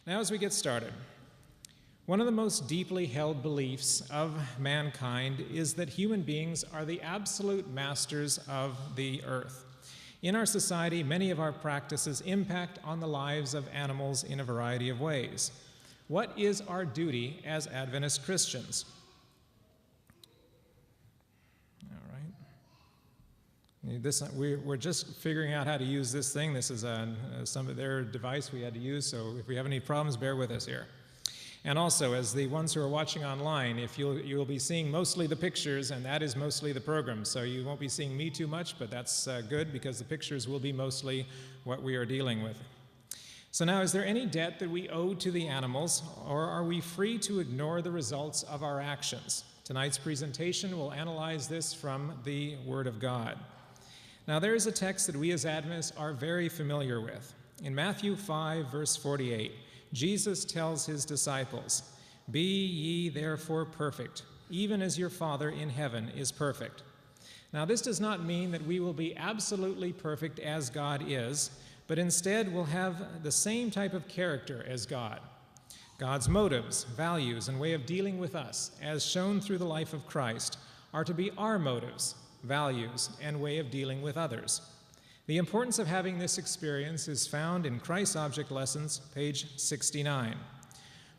Now, as we get started, one of the most deeply held beliefs of mankind is that human beings are the absolute masters of the earth. In our society, many of our practices impact on the lives of animals in a variety of ways. What is our duty as Adventist Christians? We're just figuring out how to use this thing. This is some of their device we had to use, so if we have any problems, bear with us here. And also, as the ones who are watching online, you'll be seeing mostly the pictures, and that is mostly the program. So you won't be seeing me too much, but that's good because the pictures will be mostly what we are dealing with. So now, is there any debt that we owe to the animals, or are we free to ignore the results of our actions? Tonight's presentation will analyze this from the Word of God. Now, there is a text that we as Adventists are very familiar with. In Matthew 5, verse 48, Jesus tells his disciples, "Be ye therefore perfect, even as your Father in heaven is perfect." Now, this does not mean that we will be absolutely perfect as God is, but instead will have the same type of character as God. God's motives, values, and way of dealing with us, as shown through the life of Christ, are to be our motives, values, and way of dealing with others. The importance of having this experience is found in Christ's Object Lessons, page 69.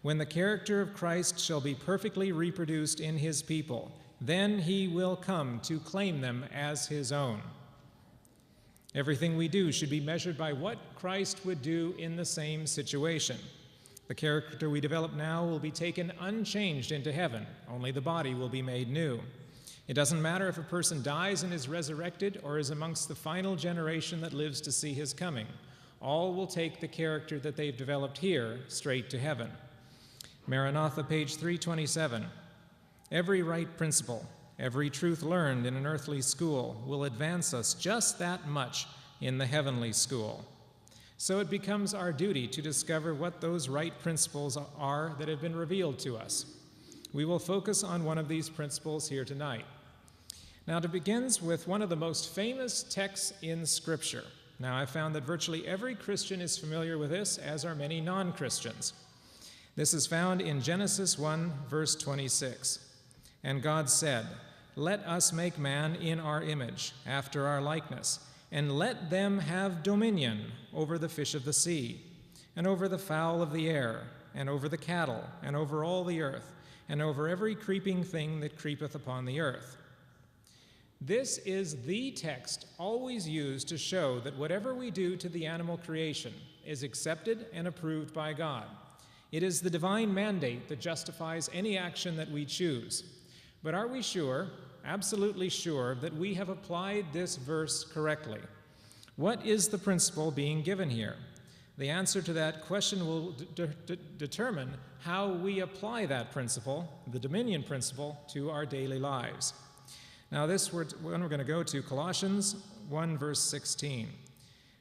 When the character of Christ shall be perfectly reproduced in his people, then he will come to claim them as his own. Everything we do should be measured by what Christ would do in the same situation. The character we develop now will be taken unchanged into heaven, only the body will be made new. It doesn't matter if a person dies and is resurrected or is amongst the final generation that lives to see his coming. All will take the character that they've developed here straight to heaven. Maranatha, page 327. Every right principle, every truth learned in an earthly school will advance us just that much in the heavenly school. So it becomes our duty to discover what those right principles are that have been revealed to us. We will focus on one of these principles here tonight. Now, it begins with one of the most famous texts in Scripture. Now, I found that virtually every Christian is familiar with this, as are many non-Christians. This is found in Genesis 1, verse 26. And God said, "Let us make man in our image, after our likeness, and let them have dominion over the fish of the sea, and over the fowl of the air, and over the cattle, and over all the earth, and over every creeping thing that creepeth upon the earth." This is the text always used to show that whatever we do to the animal creation is accepted and approved by God. It is the divine mandate that justifies any action that we choose. But are we sure, absolutely sure, that we have applied this verse correctly? What is the principle being given here? The answer to that question will determine how we apply that principle, the dominion principle, to our daily lives. Now this one we're going to go to Colossians 1, verse 16.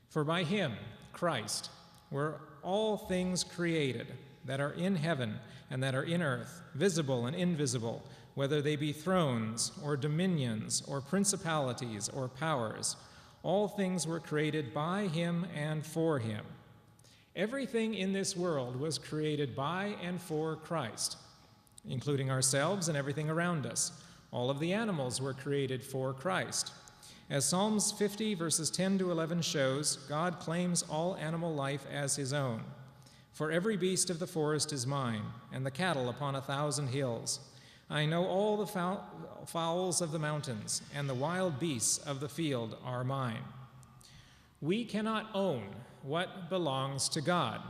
"For by him, Christ, were all things created that are in heaven and that are in earth, visible and invisible, whether they be thrones or dominions or principalities or powers. All things were created by him and for him." Everything in this world was created by and for Christ, including ourselves and everything around us. All of the animals were created for Christ. As Psalms 50, verses 10 to 11 shows, God claims all animal life as his own. "For every beast of the forest is mine, and the cattle upon 1,000 hills. I know all the fowls of the mountains, and the wild beasts of the field are mine." We cannot own what belongs to God.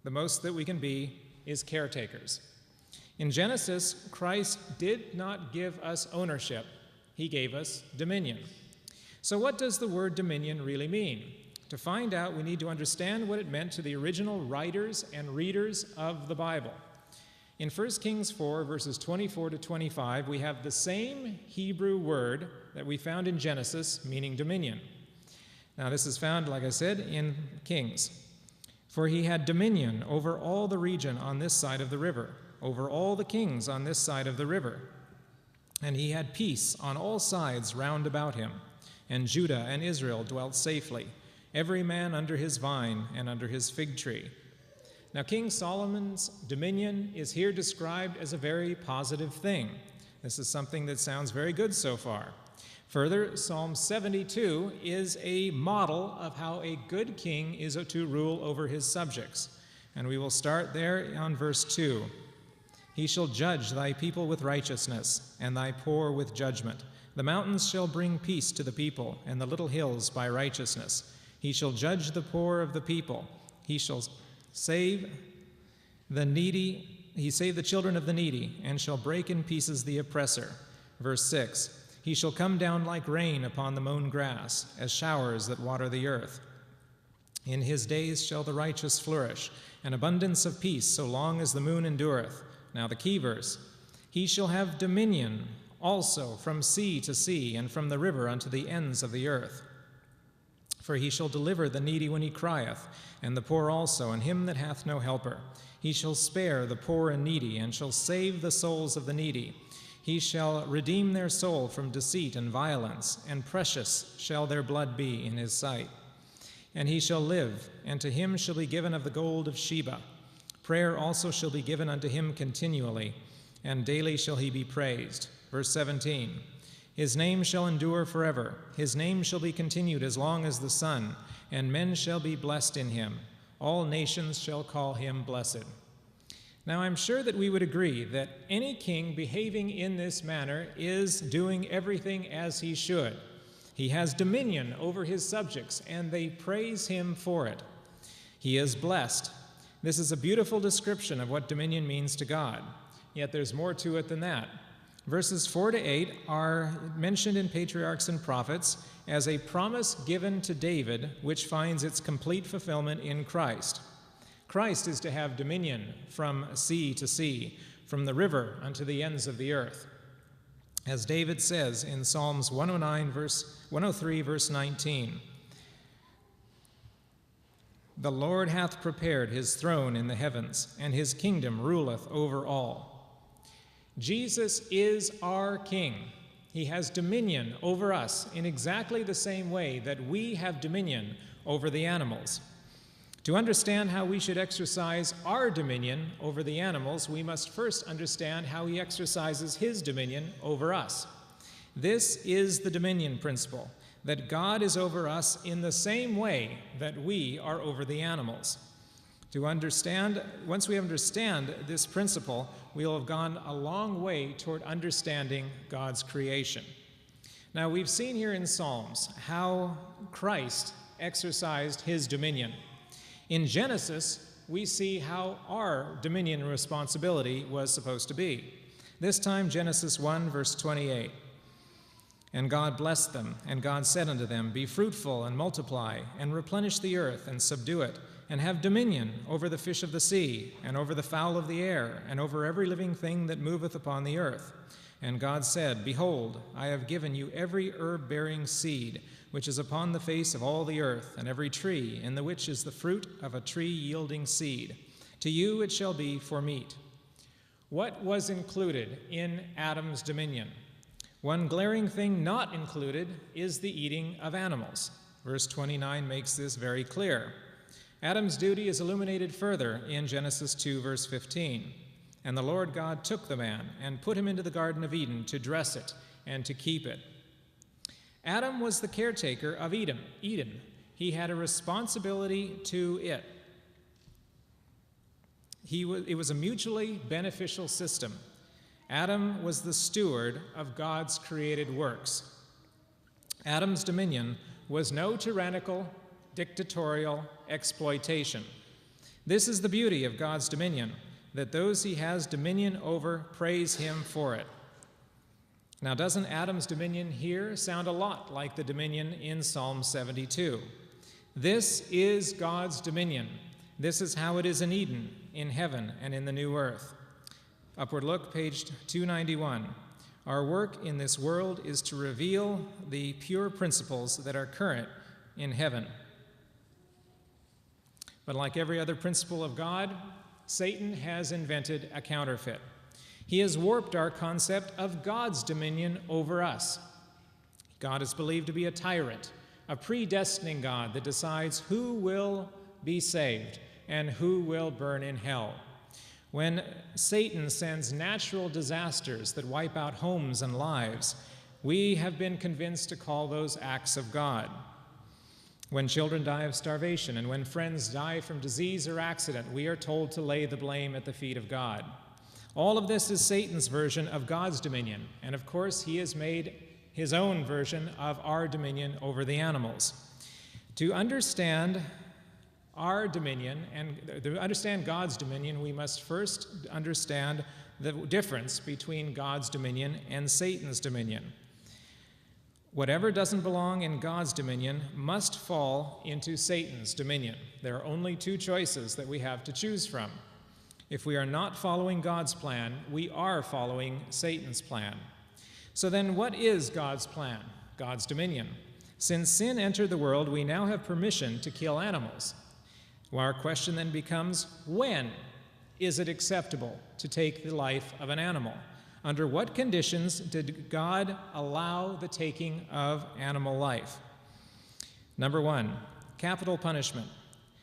The most that we can be is caretakers. In Genesis, Christ did not give us ownership. He gave us dominion. So what does the word dominion really mean? To find out, we need to understand what it meant to the original writers and readers of the Bible. In 1 Kings 4, verses 24 to 25, we have the same Hebrew word that we found in Genesis, meaning dominion. Now, this is found, like I said, in Kings. "For he had dominion over all the region on this side of the river, over all the kings on this side of the river. And he had peace on all sides round about him. And Judah and Israel dwelt safely, every man under his vine and under his fig tree. Now, King Solomon's dominion is here described as a very positive thing. This is something that sounds very good so far. Further, Psalm 72 is a model of how a good king is to rule over his subjects. And we will start there on verse 2. He shall judge thy people with righteousness, and thy poor with judgment. The mountains shall bring peace to the people, and the little hills by righteousness. He shall judge the poor of the people. He shall save the needy. He save the children of the needy, and shall break in pieces the oppressor. Verse 6. He shall come down like rain upon the mown grass, as showers that water the earth. In his days shall the righteous flourish, an abundance of peace, so long as the moon endureth. Now the key verse. He shall have dominion also from sea to sea, and from the river unto the ends of the earth. For he shall deliver the needy when he crieth, and the poor also, and him that hath no helper. He shall spare the poor and needy, and shall save the souls of the needy. He shall redeem their soul from deceit and violence, and precious shall their blood be in his sight. And he shall live, and to him shall be given of the gold of Sheba. Prayer also shall be given unto him continually, and daily shall he be praised. Verse 17. His name shall endure forever. His name shall be continued as long as the sun, and men shall be blessed in him. All nations shall call him blessed. Now, I'm sure that we would agree that any king behaving in this manner is doing everything as he should. He has dominion over his subjects, and they praise him for it. He is blessed. This is a beautiful description of what dominion means to God. Yet there's more to it than that. Verses 4 to 8 are mentioned in Patriarchs and Prophets as a promise given to David, which finds its complete fulfillment in Christ. Christ is to have dominion from sea to sea, from the river unto the ends of the earth. As David says in Psalms 103, verse 19, the Lord hath prepared his throne in the heavens, and his kingdom ruleth over all. Jesus is our King. He has dominion over us in exactly the same way that we have dominion over the animals. To understand how we should exercise our dominion over the animals, we must first understand how he exercises his dominion over us. This is the dominion principle, that God is over us in the same way that we are over the animals. Once we understand this principle, we'll have gone a long way toward understanding God's creation. Now, we've seen here in Psalms how Christ exercised his dominion. In Genesis, we see how our dominion and responsibility was supposed to be. This time, Genesis 1, verse 28. And God blessed them, and God said unto them, Be fruitful and multiply, and replenish the earth, and subdue it, and have dominion over the fish of the sea, and over the fowl of the air, and over every living thing that moveth upon the earth. And God said, Behold, I have given you every herb-bearing seed, which is upon the face of all the earth, and every tree, in the which is the fruit of a tree yielding seed. To you it shall be for meat. What was included in Adam's dominion? One glaring thing not included is the eating of animals. Verse 29 makes this very clear. Adam's duty is illuminated further in Genesis 2, verse 15. And the Lord God took the man and put him into the Garden of Eden to dress it and to keep it. Adam was the caretaker of Eden. He had a responsibility to it. It was a mutually beneficial system. Adam was the steward of God's created works. Adam's dominion was no tyrannical, dictatorial exploitation. This is the beauty of God's dominion, that those he has dominion over praise him for it. Now, doesn't Adam's dominion here sound a lot like the dominion in Psalm 72? This is God's dominion. This is how it is in Eden, in heaven, and in the new earth. Upward look, page 291. Our work in this world is to reveal the pure principles that are current in heaven. But like every other principle of God, Satan has invented a counterfeit. He has warped our concept of God's dominion over us. God is believed to be a tyrant, a predestining God that decides who will be saved and who will burn in hell. When Satan sends natural disasters that wipe out homes and lives, we have been convinced to call those acts of God. When children die of starvation and when friends die from disease or accident, we are told to lay the blame at the feet of God. All of this is Satan's version of God's dominion, and of course he has made his own version of our dominion over the animals. To understand our dominion and to understand God's dominion, we must first understand the difference between God's dominion and Satan's dominion. Whatever doesn't belong in God's dominion must fall into Satan's dominion. There are only two choices that we have to choose from. If we are not following God's plan, we are following Satan's plan. So then what is God's plan? God's dominion. Since sin entered the world, we now have permission to kill animals. Well, our question then becomes, when is it acceptable to take the life of an animal? Under what conditions did God allow the taking of animal life? Number one, capital punishment.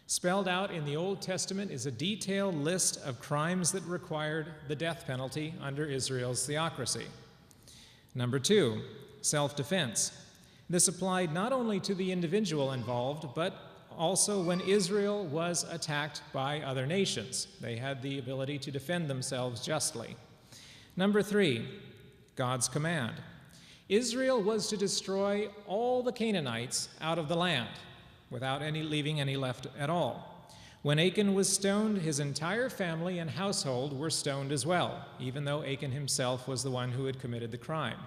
Spelled out in the Old Testament is a detailed list of crimes that required the death penalty under Israel's theocracy. Number two, self-defense. This applied not only to the individual involved, but also when Israel was attacked by other nations. They had the ability to defend themselves justly. Number three, God's command. Israel was to destroy all the Canaanites out of the land without leaving any left at all. When Achan was stoned, his entire family and household were stoned as well, even though Achan himself was the one who had committed the crime.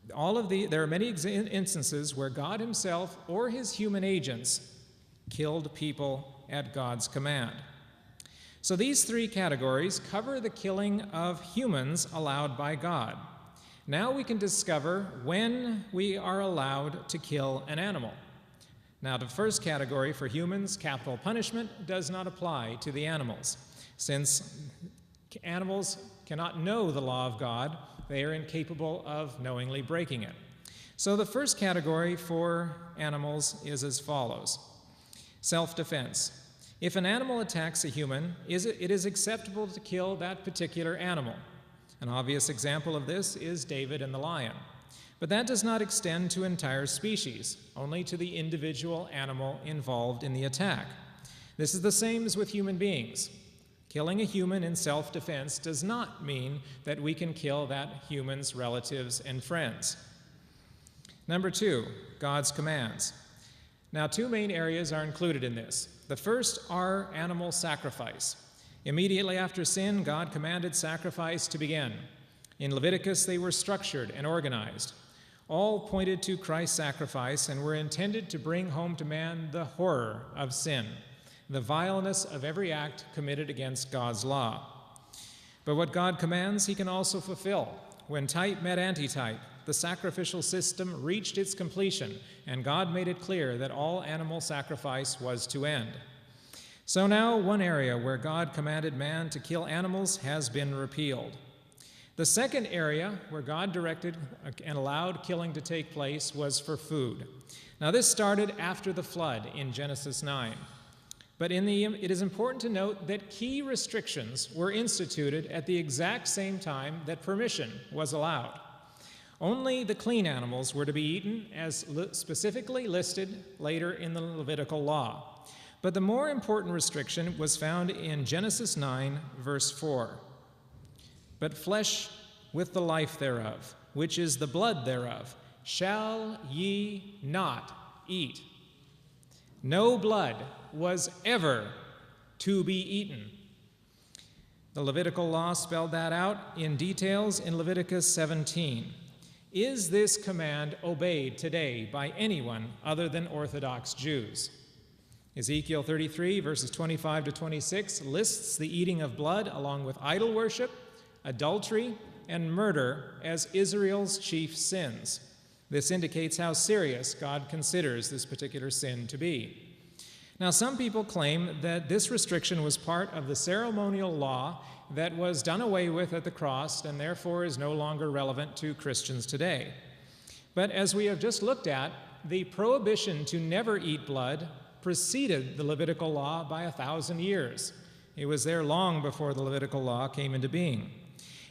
There are many instances where God himself or his human agents killed people at God's command. So these three categories cover the killing of humans allowed by God. Now we can discover when we are allowed to kill an animal. Now, the first category for humans, capital punishment, does not apply to the animals. Since animals cannot know the law of God, they are incapable of knowingly breaking it. So the first category for animals is as follows. Self-defense. If an animal attacks a human, it is acceptable to kill that particular animal. An obvious example of this is David and the lion. But that does not extend to entire species, only to the individual animal involved in the attack. This is the same as with human beings. Killing a human in self-defense does not mean that we can kill that human's relatives and friends. Number two, God's commands. Now, two main areas are included in this. The first are animal sacrifice. Immediately after sin, God commanded sacrifice to begin. In Leviticus, they were structured and organized. All pointed to Christ's sacrifice and were intended to bring home to man the horror of sin, the vileness of every act committed against God's law. But what God commands, he can also fulfill. When type met antitype, the sacrificial system reached its completion, and God made it clear that all animal sacrifice was to end. So now one area where God commanded man to kill animals has been repealed. The second area where God directed and allowed killing to take place was for food. Now this started after the flood in Genesis 9. But it is important to note that key restrictions were instituted at the exact same time that permission was allowed. Only the clean animals were to be eaten, as specifically listed later in the Levitical law. But the more important restriction was found in Genesis 9, verse 4. But flesh with the life thereof, which is the blood thereof, shall ye not eat. No blood was ever to be eaten. The Levitical law spelled that out in details in Leviticus 17. Is this command obeyed today by anyone other than Orthodox Jews? Ezekiel 33, verses 25 to 26, lists the eating of blood along with idol worship, adultery, and murder as Israel's chief sins. This indicates how serious God considers this particular sin to be. Now, some people claim that this restriction was part of the ceremonial law that was done away with at the cross and therefore is no longer relevant to Christians today. But as we have just looked at, the prohibition to never eat blood preceded the Levitical law by 1,000 years. It was there long before the Levitical law came into being.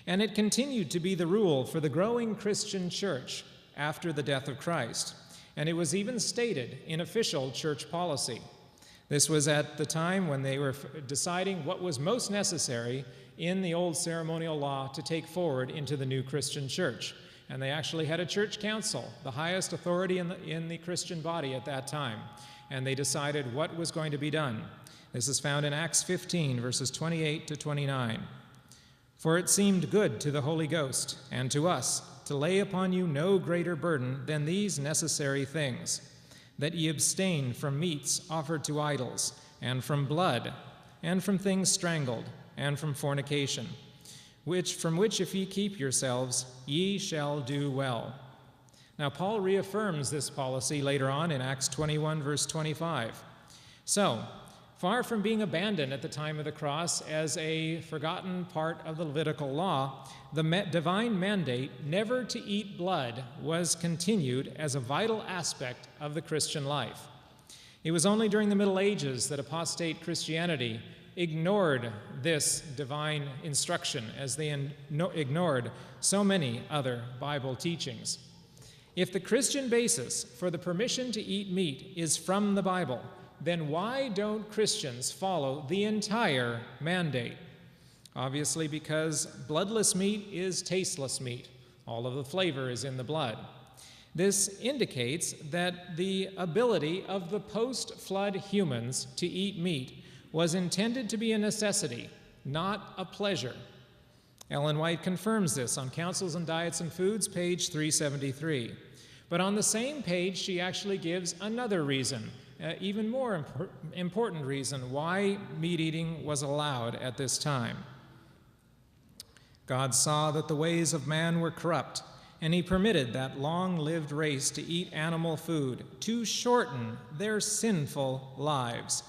And it continued to be the rule for the growing Christian church after the death of Christ. And it was even stated in official church policy. This was at the time when they were deciding what was most necessary in the old ceremonial law to take forward into the new Christian church. And they actually had a church council, the highest authority in the Christian body at that time. And they decided what was going to be done. This is found in Acts 15, verses 28 to 29. For it seemed good to the Holy Ghost and to us to lay upon you no greater burden than these necessary things, that ye abstain from meats offered to idols, and from blood, and from things strangled, and from fornication, from which if ye keep yourselves, ye shall do well. Now Paul reaffirms this policy later on in Acts 21, verse 25. So, far from being abandoned at the time of the cross as a forgotten part of the Levitical law, the divine mandate never to eat blood was continued as a vital aspect of the Christian life. It was only during the Middle Ages that apostate Christianity ignored this divine instruction, as they ignored so many other Bible teachings. If the Christian basis for the permission to eat meat is from the Bible, then why don't Christians follow the entire mandate? Obviously, because bloodless meat is tasteless meat. All of the flavor is in the blood. This indicates that the ability of the post-flood humans to eat meat was intended to be a necessity, not a pleasure. Ellen White confirms this on Counsels on Diets and Foods, page 373. But on the same page, she actually gives another reason, even more important reason why meat eating was allowed at this time. God saw that the ways of man were corrupt, and he permitted that long-lived race to eat animal food to shorten their sinful lives.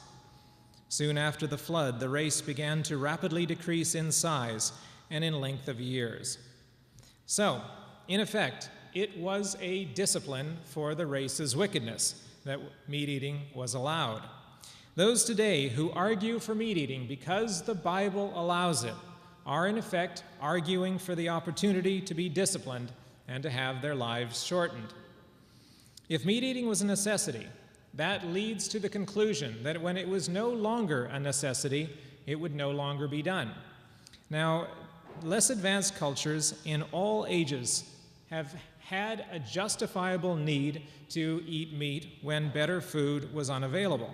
Soon after the flood, the race began to rapidly decrease in size and in length of years. So, in effect, it was a discipline for the race's wickedness that meat eating was allowed. Those today who argue for meat eating because the Bible allows it are in effect arguing for the opportunity to be disciplined and to have their lives shortened. If meat eating was a necessity, that leads to the conclusion that when it was no longer a necessity, it would no longer be done. Now, less advanced cultures in all ages have had a justifiable need to eat meat when better food was unavailable.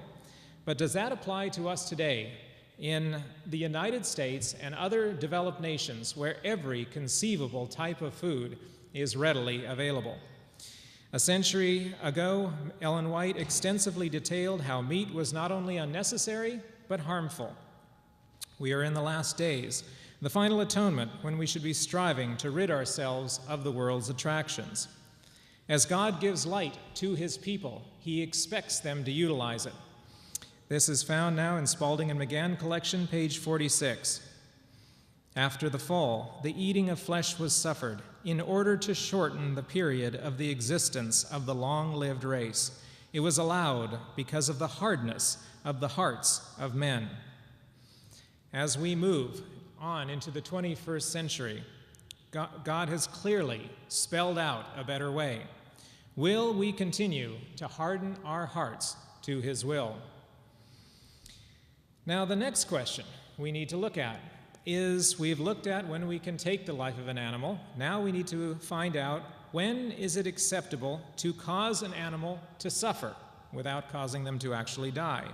But does that apply to us today in the United States and other developed nations where every conceivable type of food is readily available? A century ago, Ellen White extensively detailed how meat was not only unnecessary, but harmful. We are in the last days, the final atonement, when we should be striving to rid ourselves of the world's attractions. As God gives light to his people, he expects them to utilize it. This is found now in Spalding and McGann collection, page 46. After the fall, the eating of flesh was suffered in order to shorten the period of the existence of the long-lived race. It was allowed because of the hardness of the hearts of men. As we move on into the 21st century, God has clearly spelled out a better way. Will we continue to harden our hearts to his will? Now, the next question we need to look at is, we've looked at when we can take the life of an animal. Now we need to find out, when is it acceptable to cause an animal to suffer without causing them to actually die?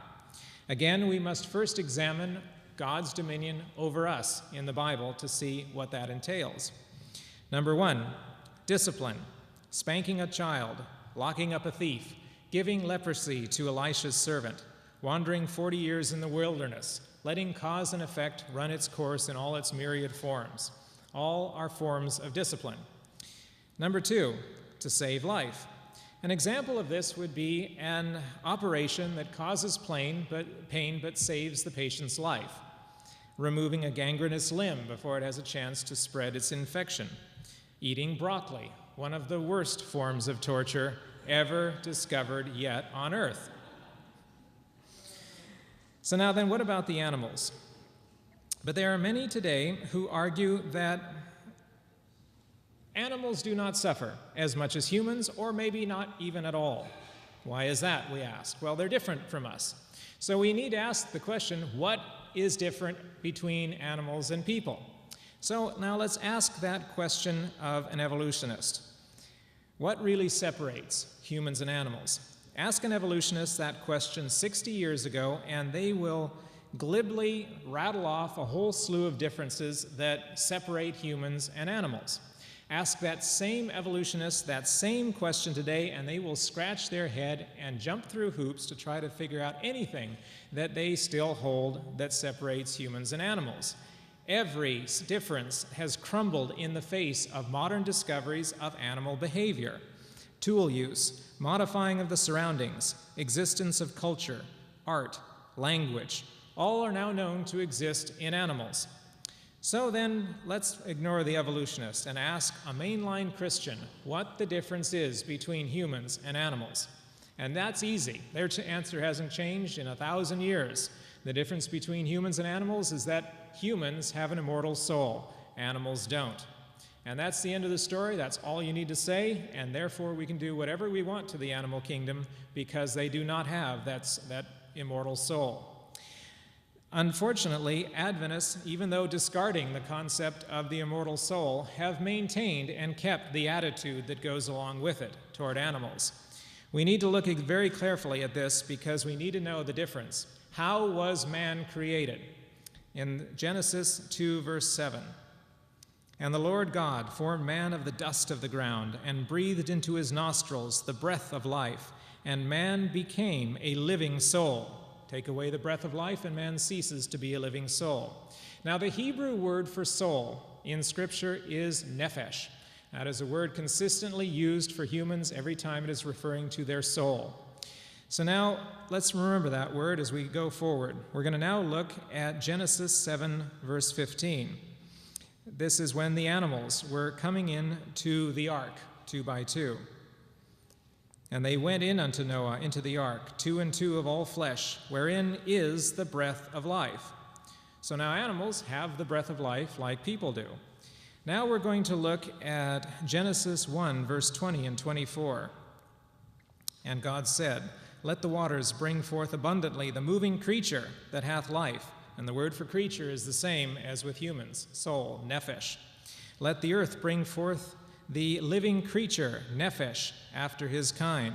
Again, we must first examine God's dominion over us in the Bible to see what that entails. Number one, discipline, spanking a child, locking up a thief, giving leprosy to Elisha's servant, wandering 40 years in the wilderness, letting cause and effect run its course in all its myriad forms. All are forms of discipline. Number two, to save life. An example of this would be an operation that causes pain but saves the patient's life. Removing a gangrenous limb before it has a chance to spread its infection. Eating broccoli, one of the worst forms of torture ever discovered yet on earth. So now then, what about the animals? But there are many today who argue that animals do not suffer as much as humans, or maybe not even at all. Why is that, we ask? Well, they're different from us. So we need to ask the question, what is different between animals and people? So now let's ask that question of an evolutionist. What really separates humans and animals? Ask an evolutionist that question 60 years ago, and they will glibly rattle off a whole slew of differences that separate humans and animals. Ask that same evolutionist that same question today, and they will scratch their head and jump through hoops to try to figure out anything that they still hold that separates humans and animals. Every difference has crumbled in the face of modern discoveries of animal behavior. Tool use, modifying of the surroundings, existence of culture, art, language, all are now known to exist in animals. So then, let's ignore the evolutionist and ask a mainline Christian what the difference is between humans and animals. And that's easy. Their answer hasn't changed in 1,000 years. The difference between humans and animals is that humans have an immortal soul, animals don't. And that's the end of the story. That's all you need to say, and therefore we can do whatever we want to the animal kingdom because they do not have that immortal soul. Unfortunately, Adventists, even though discarding the concept of the immortal soul, have maintained and kept the attitude that goes along with it toward animals. We need to look very carefully at this because we need to know the difference. How was man created? In Genesis 2, verse 7, "And the Lord God formed man of the dust of the ground and breathed into his nostrils the breath of life, and man became a living soul." Take away the breath of life and man ceases to be a living soul. Now the Hebrew word for soul in Scripture is nephesh. That is a word consistently used for humans every time it is referring to their soul. So now let's remember that word as we go forward. We're going to now look at Genesis 7, verse 15. This is when the animals were coming in to the ark, 2 by 2. "And they went in unto Noah into the ark, 2 and 2 of all flesh, wherein is the breath of life." So now animals have the breath of life like people do. Now we're going to look at Genesis 1, verse 20 and 24. "And God said, Let the waters bring forth abundantly the moving creature that hath life." And the word for creature is the same as with humans, soul, nephesh. "Let the earth bring forth the living creature, nephesh, after his kind."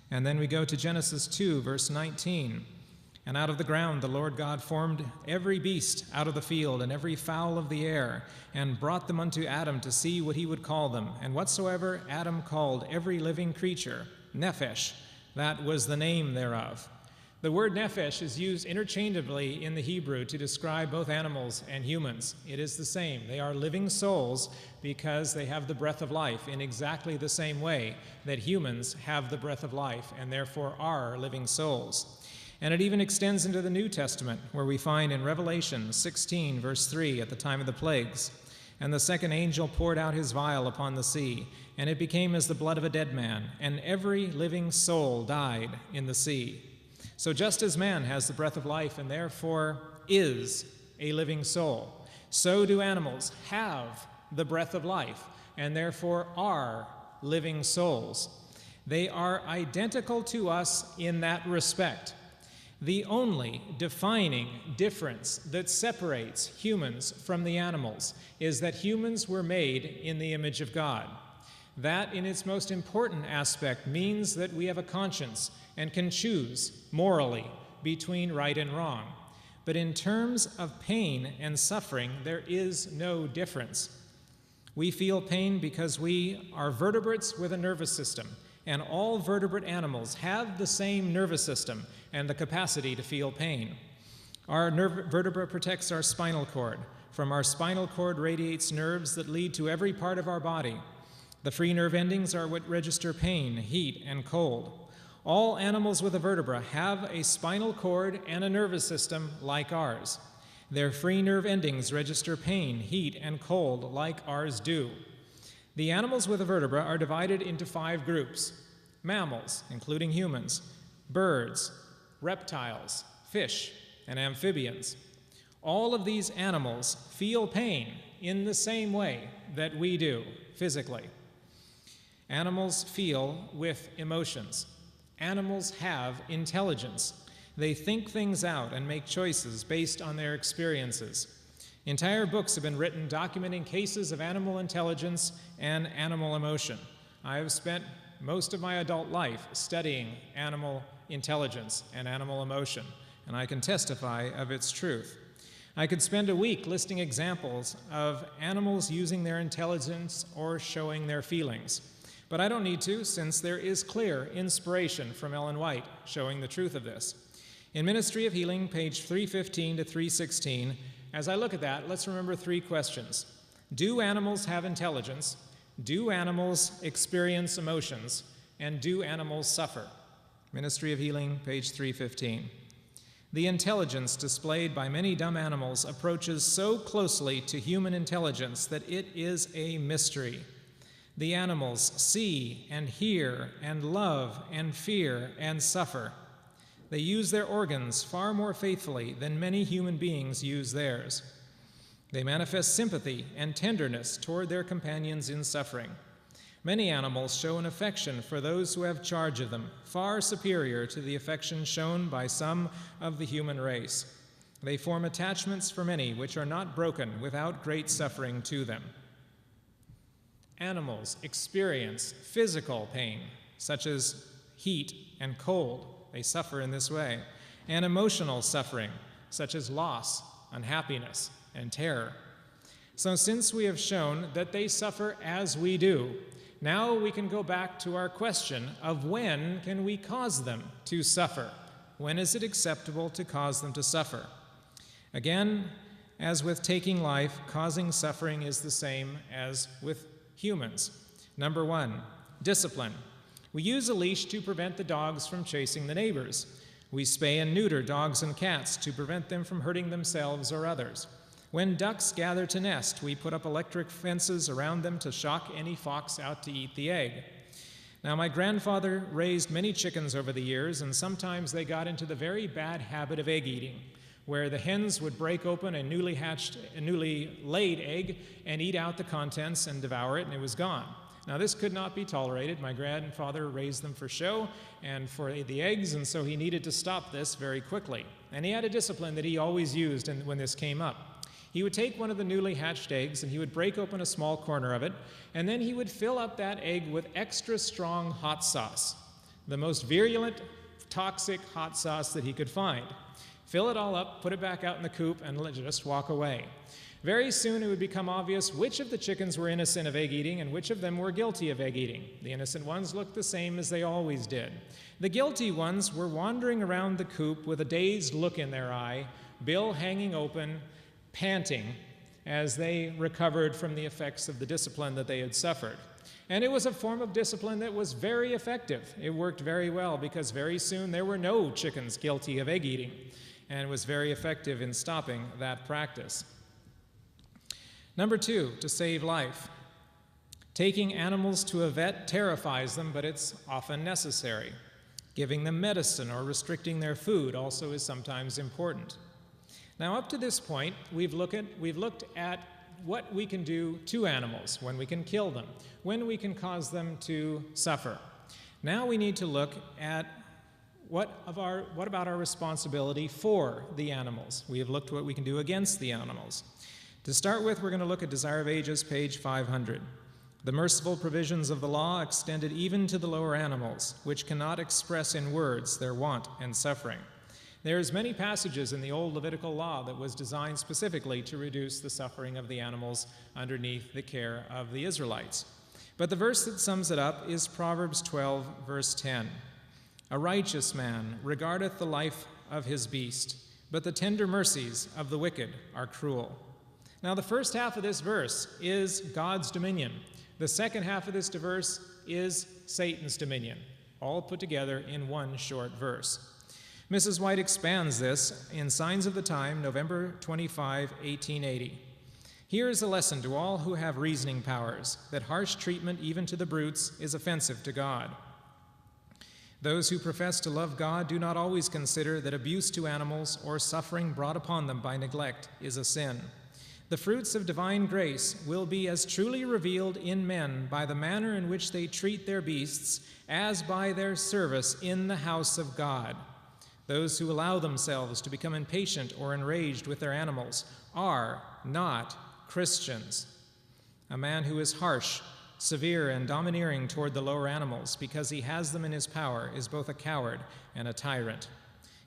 And then we go to Genesis 2, verse 19. "And out of the ground the Lord God formed every beast out of the field, and every fowl of the air, and brought them unto Adam to see what he would call them. And whatsoever Adam called every living creature, nephesh, that was the name thereof." The word nephesh is used interchangeably in the Hebrew to describe both animals and humans. It is the same. They are living souls because they have the breath of life in exactly the same way that humans have the breath of life and therefore are living souls. And it even extends into the New Testament, where we find in Revelation 16, verse 3, at the time of the plagues, "And the second angel poured out his vial upon the sea, and it became as the blood of a dead man, and every living soul died in the sea." So just as man has the breath of life and therefore is a living soul, so do animals have the breath of life and therefore are living souls. They are identical to us in that respect. The only defining difference that separates humans from the animals is that humans were made in the image of God. That, in its most important aspect, means that we have a conscience and can choose morally between right and wrong. But in terms of pain and suffering, there is no difference. We feel pain because we are vertebrates with a nervous system, and all vertebrate animals have the same nervous system and the capacity to feel pain. Our vertebra protects our spinal cord. From our spinal cord radiates nerves that lead to every part of our body. The free nerve endings are what register pain, heat, and cold. All animals with a vertebra have a spinal cord and a nervous system like ours. Their free nerve endings register pain, heat, and cold like ours do. The animals with a vertebra are divided into 5 groups: mammals, including humans, birds, reptiles, fish, and amphibians. All of these animals feel pain in the same way that we do physically. Animals feel with emotions. Animals have intelligence. They think things out and make choices based on their experiences. Entire books have been written documenting cases of animal intelligence and animal emotion. I have spent most of my adult life studying animal intelligence and animal emotion, and I can testify of its truth. I could spend a week listing examples of animals using their intelligence or showing their feelings. But I don't need to, since there is clear inspiration from Ellen White showing the truth of this. In Ministry of Healing, page 315 to 316, as I look at that, let's remember 3 questions. Do animals have intelligence? Do animals experience emotions? And do animals suffer? Ministry of Healing, page 315. The intelligence displayed by many dumb animals approaches so closely to human intelligence that it is a mystery. The animals see and hear and love and fear and suffer. They use their organs far more faithfully than many human beings use theirs. They manifest sympathy and tenderness toward their companions in suffering. Many animals show an affection for those who have charge of them, far superior to the affection shown by some of the human race. They form attachments for many which are not broken without great suffering to them. Animals experience physical pain, such as heat and cold. They suffer in this way. And emotional suffering, such as loss, unhappiness, and terror. So since we have shown that they suffer as we do, now we can go back to our question of when can we cause them to suffer? When is it acceptable to cause them to suffer? Again, as with taking life, causing suffering is the same as with humans. Number 1, discipline. We use a leash to prevent the dogs from chasing the neighbors. We spay and neuter dogs and cats to prevent them from hurting themselves or others. When ducks gather to nest, we put up electric fences around them to shock any fox out to eat the egg. Now, my grandfather raised many chickens over the years, and sometimes they got into the very bad habit of egg eating, where the hens would break open a newly laid egg and eat out the contents and devour it, and it was gone. Now, this could not be tolerated. My grandfather raised them for show and for the eggs, and so he needed to stop this very quickly. And he had a discipline that he always used when this came up. He would take one of the newly hatched eggs and he would break open a small corner of it, and then he would fill up that egg with extra strong hot sauce, the most virulent, toxic hot sauce that he could find. Fill it all up, put it back out in the coop, and just walk away. Very soon it would become obvious which of the chickens were innocent of egg eating and which of them were guilty of egg eating. The innocent ones looked the same as they always did. The guilty ones were wandering around the coop with a dazed look in their eye, bill hanging open, panting as they recovered from the effects of the discipline that they had suffered. And it was a form of discipline that was very effective. It worked very well because very soon there were no chickens guilty of egg eating, and it was very effective in stopping that practice. Number 2, to save life. Taking animals to a vet terrifies them, but it's often necessary. Giving them medicine or restricting their food also is sometimes important. Now, up to this point, we've looked at what we can do to animals, when we can kill them, when we can cause them to suffer. Now we need to look at what about our responsibility for the animals. We have looked at what we can do against the animals. To start with, we're going to look at Desire of Ages, page 500. The merciful provisions of the law extended even to the lower animals, which cannot express in words their want and suffering. There's many passages in the old Levitical law that was designed specifically to reduce the suffering of the animals underneath the care of the Israelites. But the verse that sums it up is Proverbs 12, verse 10. A righteous man regardeth the life of his beast, but the tender mercies of the wicked are cruel. Now, the first half of this verse is God's dominion. The second half of this verse is Satan's dominion, all put together in one short verse. Mrs. White expands this in Signs of the Time, November 25, 1880. Here is a lesson to all who have reasoning powers, that harsh treatment even to the brutes is offensive to God. Those who profess to love God do not always consider that abuse to animals or suffering brought upon them by neglect is a sin. The fruits of divine grace will be as truly revealed in men by the manner in which they treat their beasts as by their service in the house of God. Those who allow themselves to become impatient or enraged with their animals are not Christians. A man who is harsh, severe, and domineering toward the lower animals because he has them in his power is both a coward and a tyrant.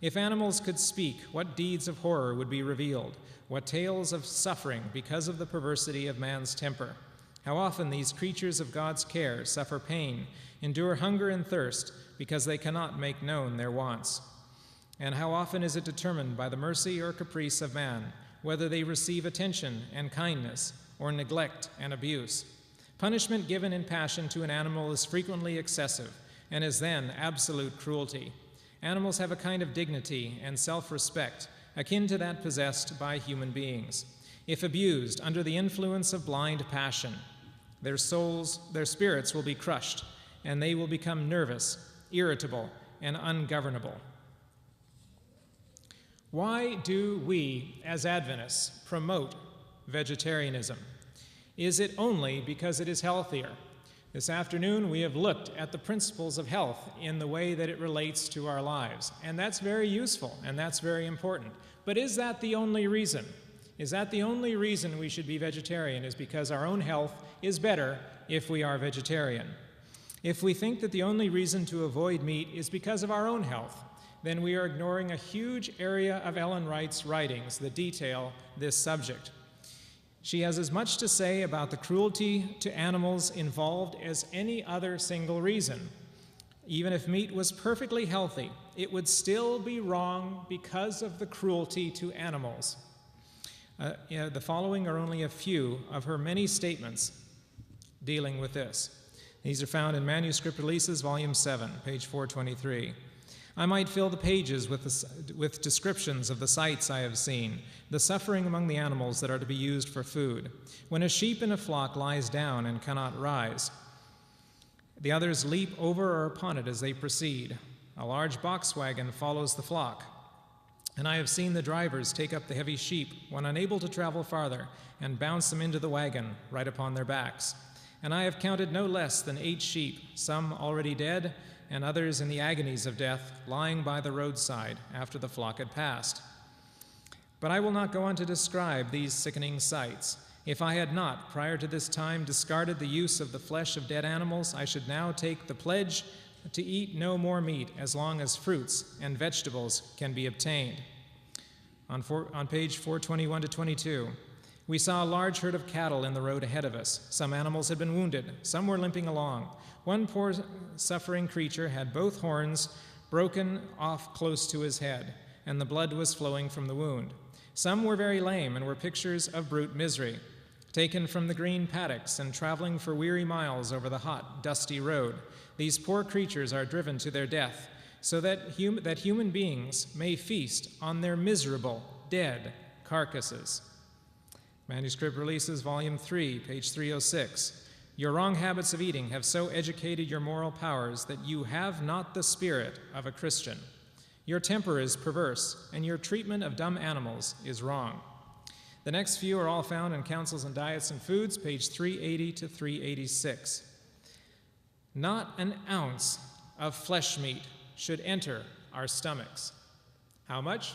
If animals could speak, what deeds of horror would be revealed? What tales of suffering because of the perversity of man's temper? How often these creatures of God's care suffer pain, endure hunger and thirst because they cannot make known their wants. And how often is it determined by the mercy or caprice of man whether they receive attention and kindness or neglect and abuse? Punishment given in passion to an animal is frequently excessive and is then absolute cruelty. Animals have a kind of dignity and self-respect akin to that possessed by human beings. If abused under the influence of blind passion, their spirits will be crushed, and they will become nervous, irritable, and ungovernable. Why do we, as Adventists, promote vegetarianism? Is it only because it is healthier? This afternoon, we have looked at the principles of health in the way that it relates to our lives, and that's very useful, and that's very important. But is that the only reason? Is that the only reason we should be vegetarian, is because our own health is better if we are vegetarian? If we think that the only reason to avoid meat is because of our own health, then we are ignoring a huge area of Ellen White's writings that detail this subject. She has as much to say about the cruelty to animals involved as any other single reason. Even if meat was perfectly healthy, it would still be wrong because of the cruelty to animals. The following are only a few of her many statements dealing with this. These are found in Manuscript Releases, Volume 7, page 423. I might fill the pages with descriptions of the sights I have seen, the suffering among the animals that are to be used for food. When a sheep in a flock lies down and cannot rise, the others leap over or upon it as they proceed. A large box wagon follows the flock, and I have seen the drivers take up the heavy sheep when unable to travel farther and bounce them into the wagon right upon their backs. And I have counted no less than 8 sheep, some already dead, and others in the agonies of death, lying by the roadside after the flock had passed. But I will not go on to describe these sickening sights. If I had not, prior to this time, discarded the use of the flesh of dead animals, I should now take the pledge to eat no more meat as long as fruits and vegetables can be obtained. On page 421 to 22, we saw a large herd of cattle in the road ahead of us. Some animals had been wounded. Some were limping along. One poor suffering creature had both horns broken off close to his head, and the blood was flowing from the wound. Some were very lame and were pictures of brute misery, taken from the green paddocks and traveling for weary miles over the hot, dusty road. These poor creatures are driven to their death, so that human beings may feast on their miserable, dead carcasses. Manuscript Releases, Volume 3, page 306. Your wrong habits of eating have so educated your moral powers that you have not the spirit of a Christian. Your temper is perverse, and your treatment of dumb animals is wrong. The next few are all found in Counsels on Diets and Foods, page 380 to 386. Not an ounce of flesh meat should enter our stomachs. How much?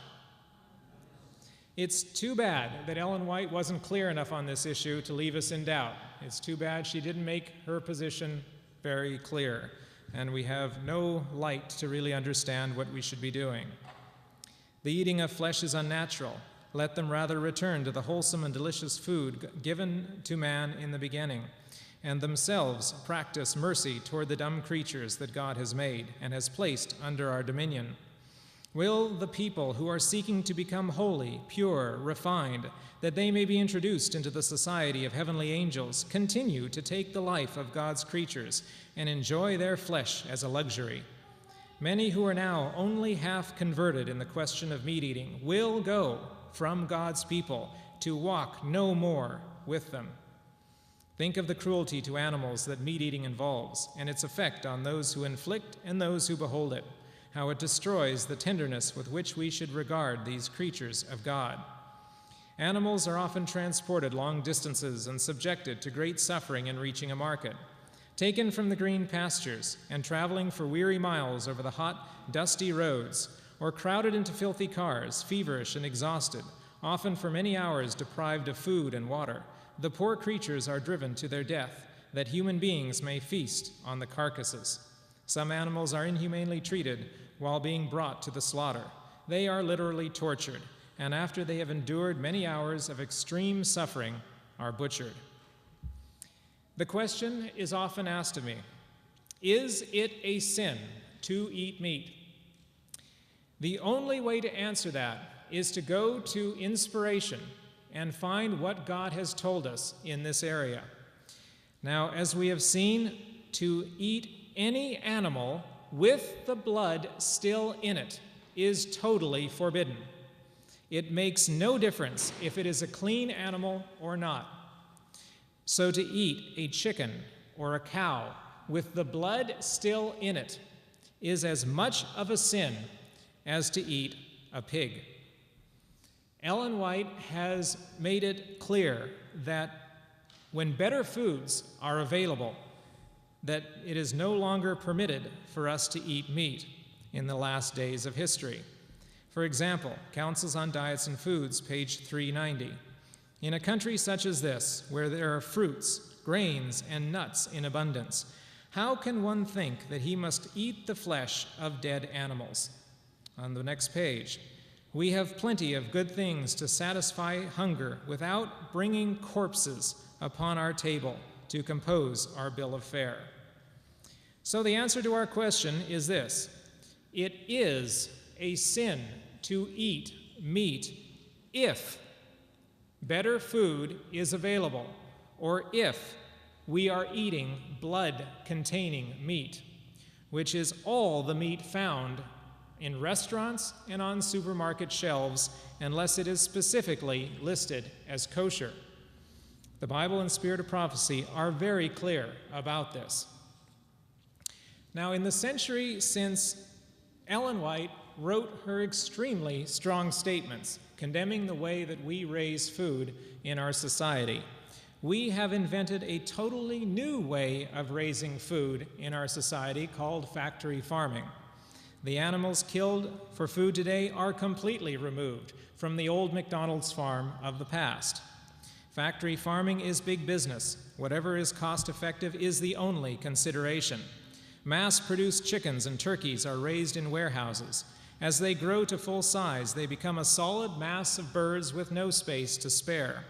It's too bad that Ellen White wasn't clear enough on this issue to leave us in doubt. It's too bad she didn't make her position very clear, and we have no light to really understand what we should be doing. The eating of flesh is unnatural. Let them rather return to the wholesome and delicious food given to man in the beginning, and themselves practice mercy toward the dumb creatures that God has made and has placed under our dominion. Will the people who are seeking to become holy, pure, refined, that they may be introduced into the society of heavenly angels, continue to take the life of God's creatures and enjoy their flesh as a luxury? Many who are now only half converted in the question of meat eating will go from God's people to walk no more with them. Think of the cruelty to animals that meat eating involves, and its effect on those who inflict and those who behold it, how it destroys the tenderness with which we should regard these creatures of God. Animals are often transported long distances and subjected to great suffering in reaching a market, taken from the green pastures and traveling for weary miles over the hot, dusty roads, or crowded into filthy cars, feverish and exhausted, often for many hours deprived of food and water. The poor creatures are driven to their death, that human beings may feast on the carcasses. Some animals are inhumanely treated while being brought to the slaughter. They are literally tortured, and after they have endured many hours of extreme suffering, are butchered. The question is often asked of me, is it a sin to eat meat? The only way to answer that is to go to inspiration and find what God has told us in this area. Now, as we have seen, to eat any animal with the blood still in it is totally forbidden. It makes no difference if it is a clean animal or not. So to eat a chicken or a cow with the blood still in it is as much of a sin as to eat a pig. Ellen White has made it clear that when better foods are available, that it is no longer permitted for us to eat meat in the last days of history. For example, Counsels on Diets and Foods, page 390. In a country such as this, where there are fruits, grains, and nuts in abundance, how can one think that he must eat the flesh of dead animals? On the next page, we have plenty of good things to satisfy hunger without bringing corpses upon our table to compose our bill of fare. So the answer to our question is this: it is a sin to eat meat if better food is available, or if we are eating blood-containing meat, which is all the meat found in restaurants and on supermarket shelves, unless it is specifically listed as kosher. The Bible and Spirit of Prophecy are very clear about this. Now, in the century since Ellen White wrote her extremely strong statements condemning the way that we raise food in our society, we have invented a totally new way of raising food in our society called factory farming. The animals killed for food today are completely removed from the old McDonald's farm of the past. Factory farming is big business. Whatever is cost-effective is the only consideration. Mass-produced chickens and turkeys are raised in warehouses. As they grow to full size, they become a solid mass of birds with no space to spare.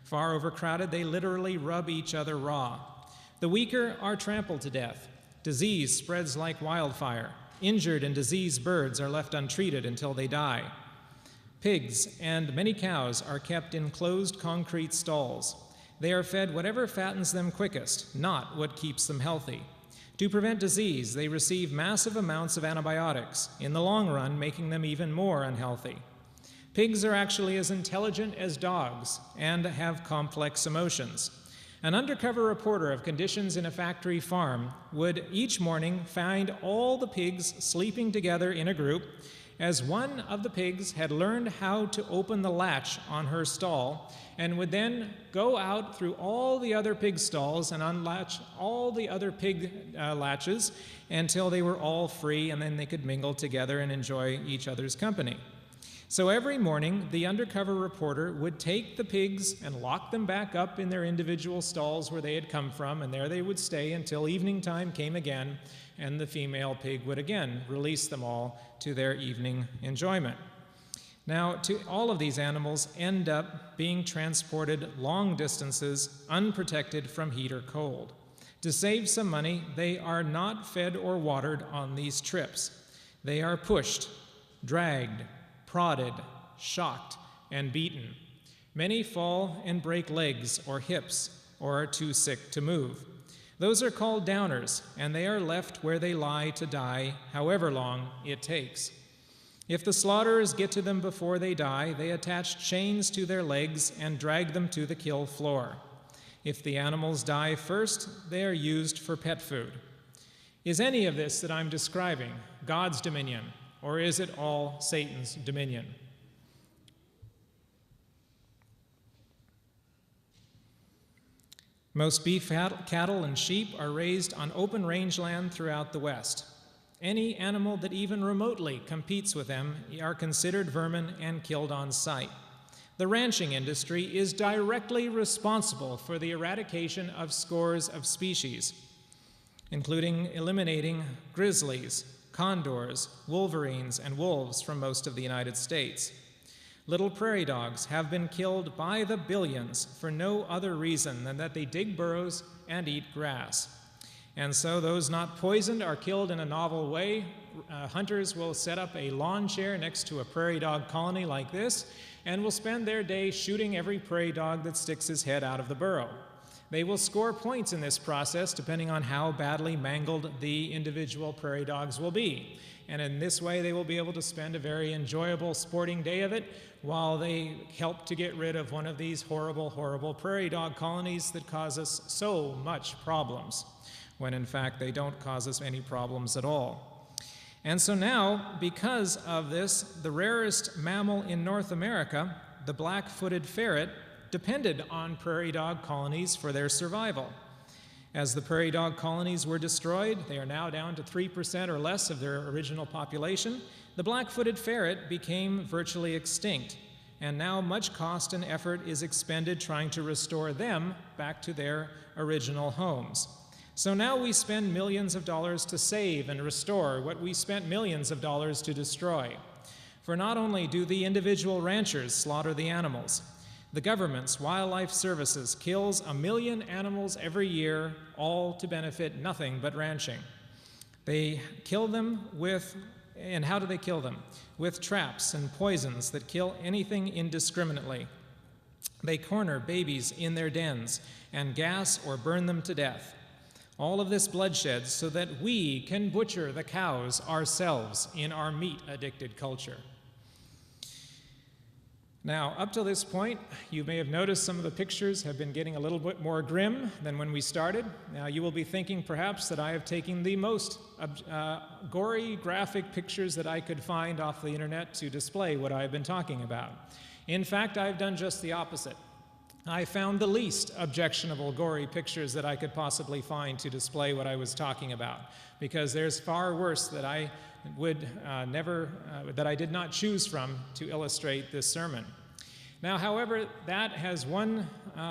Far overcrowded, they literally rub each other raw. The weaker are trampled to death. Disease spreads like wildfire. Injured and diseased birds are left untreated until they die. Pigs and many cows are kept in closed concrete stalls. They are fed whatever fattens them quickest, not what keeps them healthy. To prevent disease, they receive massive amounts of antibiotics, in the long run making them even more unhealthy. Pigs are actually as intelligent as dogs and have complex emotions. An undercover reporter of conditions in a factory farm would each morning find all the pigs sleeping together in a group, as one of the pigs had learned how to open the latch on her stall, and would then go out through all the other pig stalls and unlatch all the other pig latches until they were all free, and then they could mingle together and enjoy each other's company. So every morning, the undercover reporter would take the pigs and lock them back up in their individual stalls where they had come from, and there they would stay until evening time came again, and the female pig would again release them all to their evening enjoyment. Now, all of these animals end up being transported long distances, unprotected from heat or cold. To save some money, they are not fed or watered on these trips. They are pushed, dragged, prodded, shocked, and beaten. Many fall and break legs or hips or are too sick to move. Those are called downers, and they are left where they lie to die, however long it takes. If the slaughterers get to them before they die, they attach chains to their legs and drag them to the kill floor. If the animals die first, they are used for pet food. Is any of this that I'm describing God's dominion, or is it all Satan's dominion? Most beef cattle and sheep are raised on open rangeland throughout the West. Any animal that even remotely competes with them are considered vermin and killed on sight. The ranching industry is directly responsible for the eradication of scores of species, including eliminating grizzlies, condors, wolverines, and wolves from most of the United States. Little prairie dogs have been killed by the billions for no other reason than that they dig burrows and eat grass. And so those not poisoned are killed in a novel way. Hunters will set up a lawn chair next to a prairie dog colony like this and will spend their day shooting every prairie dog that sticks his head out of the burrow. They will score points in this process depending on how badly mangled the individual prairie dogs will be. And in this way, they will be able to spend a very enjoyable sporting day of it while they help to get rid of one of these horrible, horrible prairie dog colonies that cause us so much problems, when in fact they don't cause us any problems at all. And so now, because of this, the rarest mammal in North America, the black-footed ferret, depended on prairie dog colonies for their survival. As the prairie dog colonies were destroyed, they are now down to 3% or less of their original population. The black-footed ferret became virtually extinct, and now much cost and effort is expended trying to restore them back to their original homes. So now we spend millions of dollars to save and restore what we spent millions of dollars to destroy. For not only do the individual ranchers slaughter the animals, the government's wildlife services kills 1 million animals every year, all to benefit nothing but ranching. They kill them with, and how do they kill them? With traps and poisons that kill anything indiscriminately. They corner babies in their dens and gas or burn them to death. All of this bloodshed so that we can butcher the cows ourselves in our meat-addicted culture. Now, up to this point, you may have noticed some of the pictures have been getting a little bit more grim than when we started. Now, you will be thinking perhaps that I have taken the most gory, graphic pictures that I could find off the internet to display what I've been talking about. In fact, I've done just the opposite. I found the least objectionable, gory pictures that I could possibly find to display what I was talking about, because there's far worse that I would that I did not choose from to illustrate this sermon. Now, however, that has one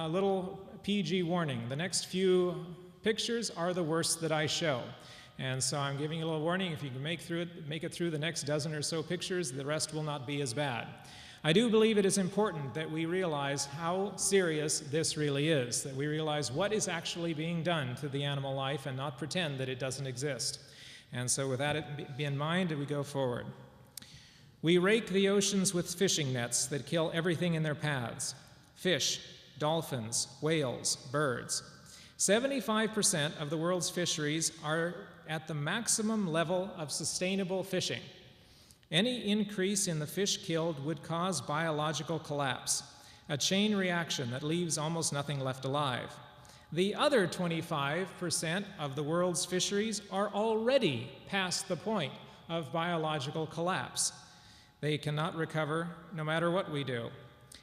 little PG warning. The next few pictures are the worst that I show. And so I'm giving you a little warning. If you can make it through the next dozen or so pictures, the rest will not be as bad. I do believe it is important that we realize how serious this really is, that we realize what is actually being done to the animal life and not pretend that it doesn't exist. And so with that in mind, we go forward. We rake the oceans with fishing nets that kill everything in their paths: fish, dolphins, whales, birds. 75% of the world's fisheries are at the maximum level of sustainable fishing. Any increase in the fish killed would cause biological collapse, a chain reaction that leaves almost nothing left alive. The other 25% of the world's fisheries are already past the point of biological collapse. They cannot recover no matter what we do.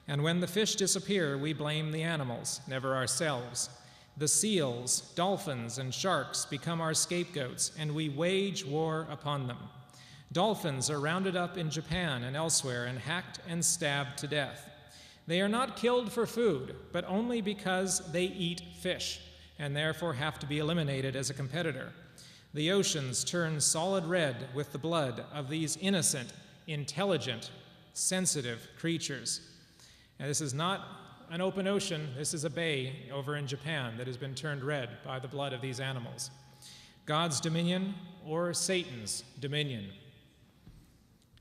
And when the fish disappear, we blame the animals, never ourselves. The seals, dolphins, and sharks become our scapegoats, and we wage war upon them. Dolphins are rounded up in Japan and elsewhere and hacked and stabbed to death. They are not killed for food, but only because they eat fish and therefore have to be eliminated as a competitor. The oceans turn solid red with the blood of these innocent, intelligent, sensitive creatures. And this is not an open ocean. This is a bay over in Japan that has been turned red by the blood of these animals. God's dominion or Satan's dominion.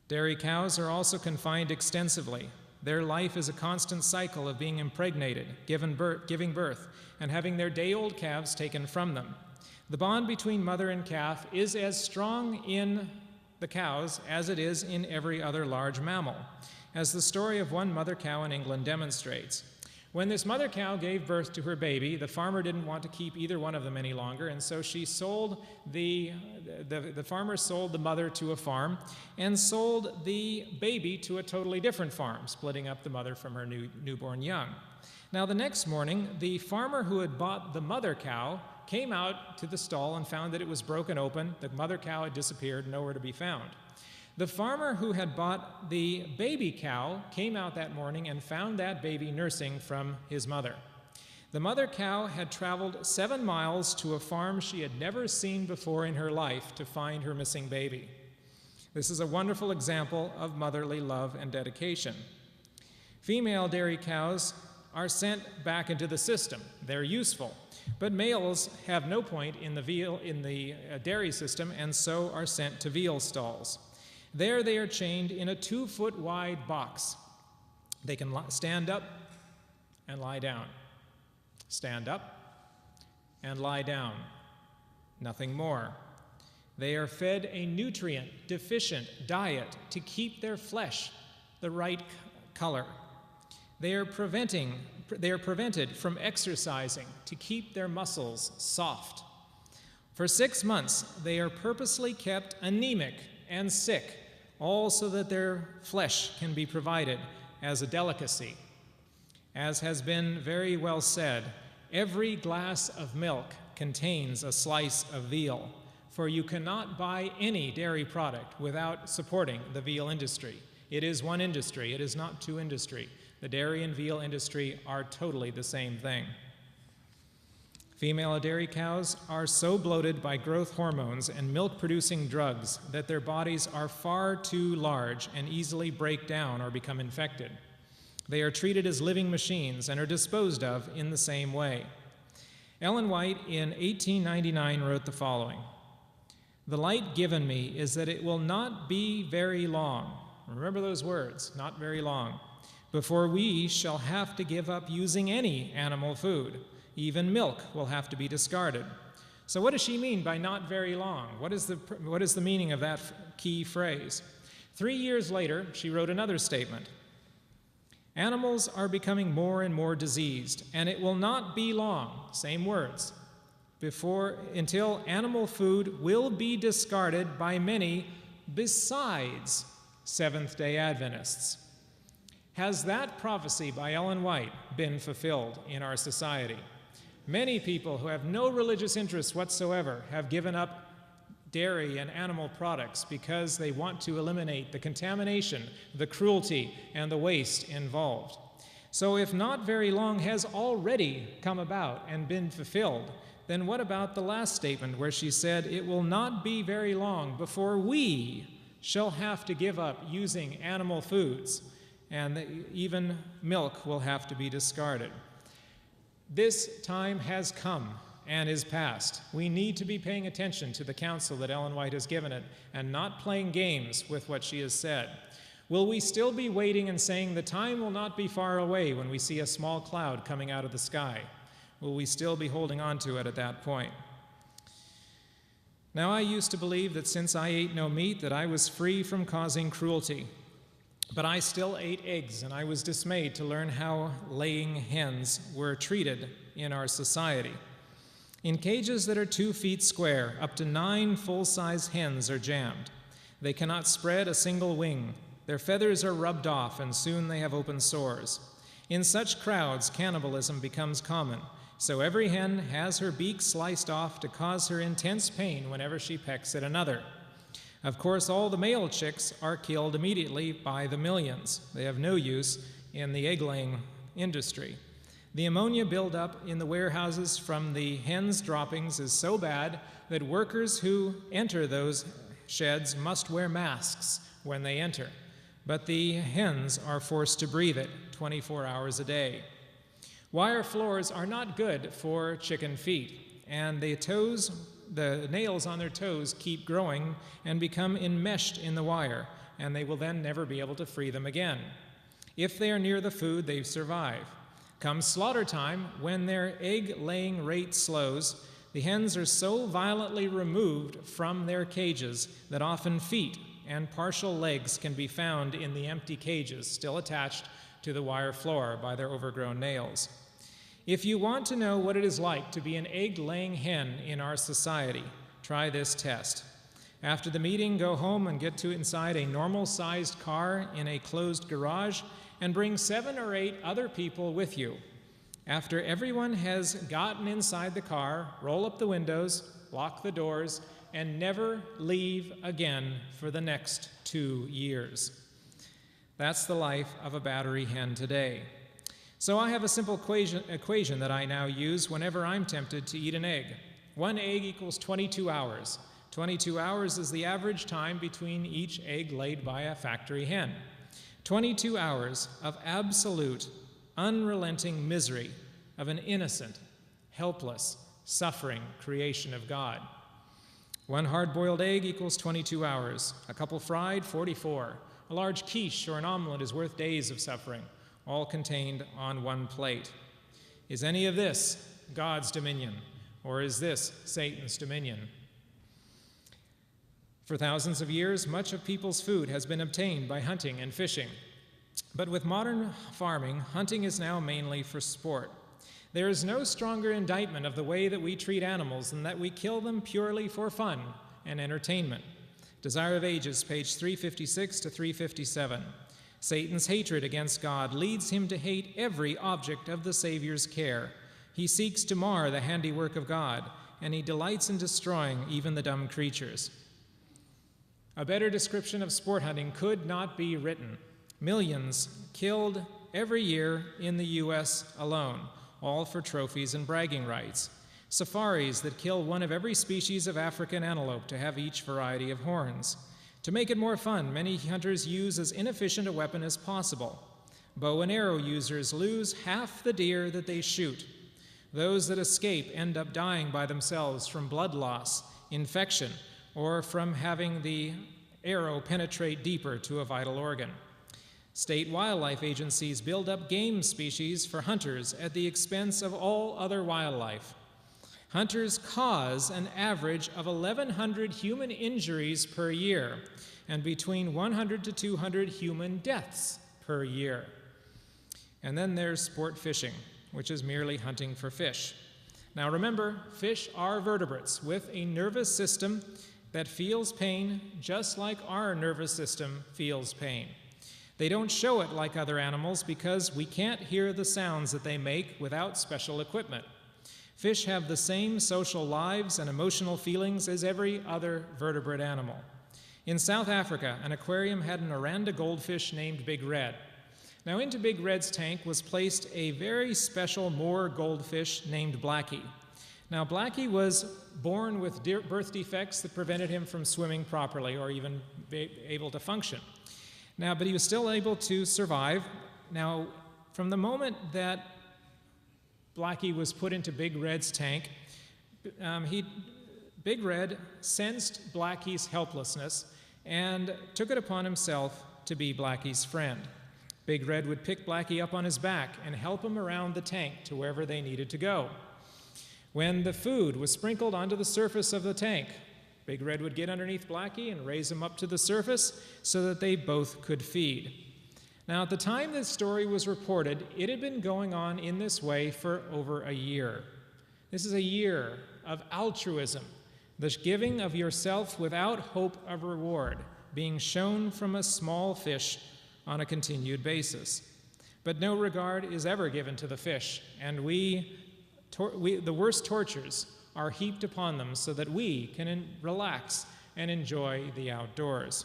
Dairy cows are also confined extensively. Their life is a constant cycle of being impregnated, giving birth, and having their day-old calves taken from them. The bond between mother and calf is as strong in the cows as it is in every other large mammal, as the story of one mother cow in England demonstrates. When this mother cow gave birth to her baby, the farmer didn't want to keep either one of them any longer, and so she sold the farmer sold the mother to a farm and sold the baby to a totally different farm, splitting up the mother from her newborn young. Now, the next morning, the farmer who had bought the mother cow came out to the stall and found that it was broken open. The mother cow had disappeared, nowhere to be found. The farmer who had bought the baby cow came out that morning and found that baby nursing from his mother. The mother cow had traveled 7 miles to a farm she had never seen before in her life to find her missing baby. This is a wonderful example of motherly love and dedication. Female dairy cows are sent back into the system. They're useful, but males have no point in the dairy system, and so are sent to veal stalls. There they are chained in a 2-foot wide box. They can stand up and lie down. Stand up and lie down. Nothing more. They are fed a nutrient-deficient diet to keep their flesh the right color. They are prevented from exercising to keep their muscles soft. For 6 months, they are purposely kept anemic and sick, all so that their flesh can be provided as a delicacy. As has been very well said, every glass of milk contains a slice of veal, for you cannot buy any dairy product without supporting the veal industry. It is one industry, it is not two industry. The dairy and veal industry are totally the same thing. Female dairy cows are so bloated by growth hormones and milk-producing drugs that their bodies are far too large and easily break down or become infected. They are treated as living machines and are disposed of in the same way. Ellen White in 1899 wrote the following: "The light given me is that it will not be very long," remember those words, not very long, "before we shall have to give up using any animal food. Even milk will have to be discarded." So what does she mean by not very long? What is the meaning of that key phrase? 3 years later, she wrote another statement: "Animals are becoming more and more diseased, and it will not be long," same words, until animal food will be discarded by many besides Seventh-day Adventists. Has that prophecy by Ellen White been fulfilled in our society? Many people who have no religious interest whatsoever have given up dairy and animal products because they want to eliminate the contamination, the cruelty, and the waste involved. So if not very long has already come about and been fulfilled, then what about the last statement where she said, "It will not be very long before we shall have to give up using animal foods, and even milk will have to be discarded"? This time has come and is past. We need to be paying attention to the counsel that Ellen White has given it and not playing games with what she has said. Will we still be waiting and saying the time will not be far away when we see a small cloud coming out of the sky? Will we still be holding on to it at that point? Now, I used to believe that since I ate no meat that I was free from causing cruelty. But I still ate eggs, and I was dismayed to learn how laying hens were treated in our society. In cages that are 2 feet square, up to 9 full-size hens are jammed. They cannot spread a single wing. Their feathers are rubbed off, and soon they have open sores. In such crowds, cannibalism becomes common, so every hen has her beak sliced off to cause her intense pain whenever she pecks at another. Of course, all the male chicks are killed immediately by the millions. They have no use in the egg-laying industry. The ammonia buildup in the warehouses from the hens' droppings is so bad that workers who enter those sheds must wear masks when they enter. But the hens are forced to breathe it 24 hours a day. Wire floors are not good for chicken feet, and the nails on their toes keep growing and become enmeshed in the wire, and they will then never be able to free them again. If they are near the food, they survive. Come slaughter time, when their egg-laying rate slows, the hens are so violently removed from their cages that often feet and partial legs can be found in the empty cages, still attached to the wire floor by their overgrown nails. If you want to know what it is like to be an egg-laying hen in our society, try this test. After the meeting, go home and get inside a normal-sized car in a closed garage and bring 7 or 8 other people with you. After everyone has gotten inside the car, roll up the windows, lock the doors, and never leave again for the next 2 years. That's the life of a battery hen today. So I have a simple equation that I now use whenever I'm tempted to eat an egg. 1 egg equals 22 hours. 22 hours is the average time between each egg laid by a factory hen. 22 hours of absolute, unrelenting misery of an innocent, helpless, suffering creation of God. 1 hard-boiled egg equals 22 hours. A couple fried, 44. A large quiche or an omelet is worth days of suffering, all contained on 1 plate. Is any of this God's dominion, or is this Satan's dominion? For thousands of years, much of people's food has been obtained by hunting and fishing. But with modern farming, hunting is now mainly for sport. There is no stronger indictment of the way that we treat animals than that we kill them purely for fun and entertainment. Desire of Ages, page 356 to 357. Satan's hatred against God leads him to hate every object of the Savior's care. He seeks to mar the handiwork of God, and he delights in destroying even the dumb creatures. A better description of sport hunting could not be written. Millions killed every year in the U.S. alone, all for trophies and bragging rights. Safaris that kill one of every species of African antelope to have each variety of horns. To make it more fun, many hunters use as inefficient a weapon as possible. Bow and arrow users lose half the deer that they shoot. Those that escape end up dying by themselves from blood loss, infection, or from having the arrow penetrate deeper to a vital organ. State wildlife agencies build up game species for hunters at the expense of all other wildlife. Hunters cause an average of 1,100 human injuries per year and between 100 to 200 human deaths per year. And then there's sport fishing, which is merely hunting for fish. Now remember, fish are vertebrates with a nervous system that feels pain just like our nervous system feels pain. They don't show it like other animals because we can't hear the sounds that they make without special equipment. Fish have the same social lives and emotional feelings as every other vertebrate animal. In South Africa, an aquarium had an Oranda goldfish named Big Red. Now into Big Red's tank was placed a very special Moor goldfish named Blackie. Now, Blackie was born with birth defects that prevented him from swimming properly or even able to function. Now, but he was still able to survive. Now, from the moment that Blackie was put into Big Red's tank, Big Red sensed Blackie's helplessness and took it upon himself to be Blackie's friend. Big Red would pick Blackie up on his back and help him around the tank to wherever they needed to go. When the food was sprinkled onto the surface of the tank, Big Red would get underneath Blackie and raise him up to the surface so that they both could feed. Now, at the time this story was reported, it had been going on in this way for over a year. This is a year of altruism, the giving of yourself without hope of reward, being shown from a small fish on a continued basis. But no regard is ever given to the fish, and the worst tortures are heaped upon them so that we can relax and enjoy the outdoors.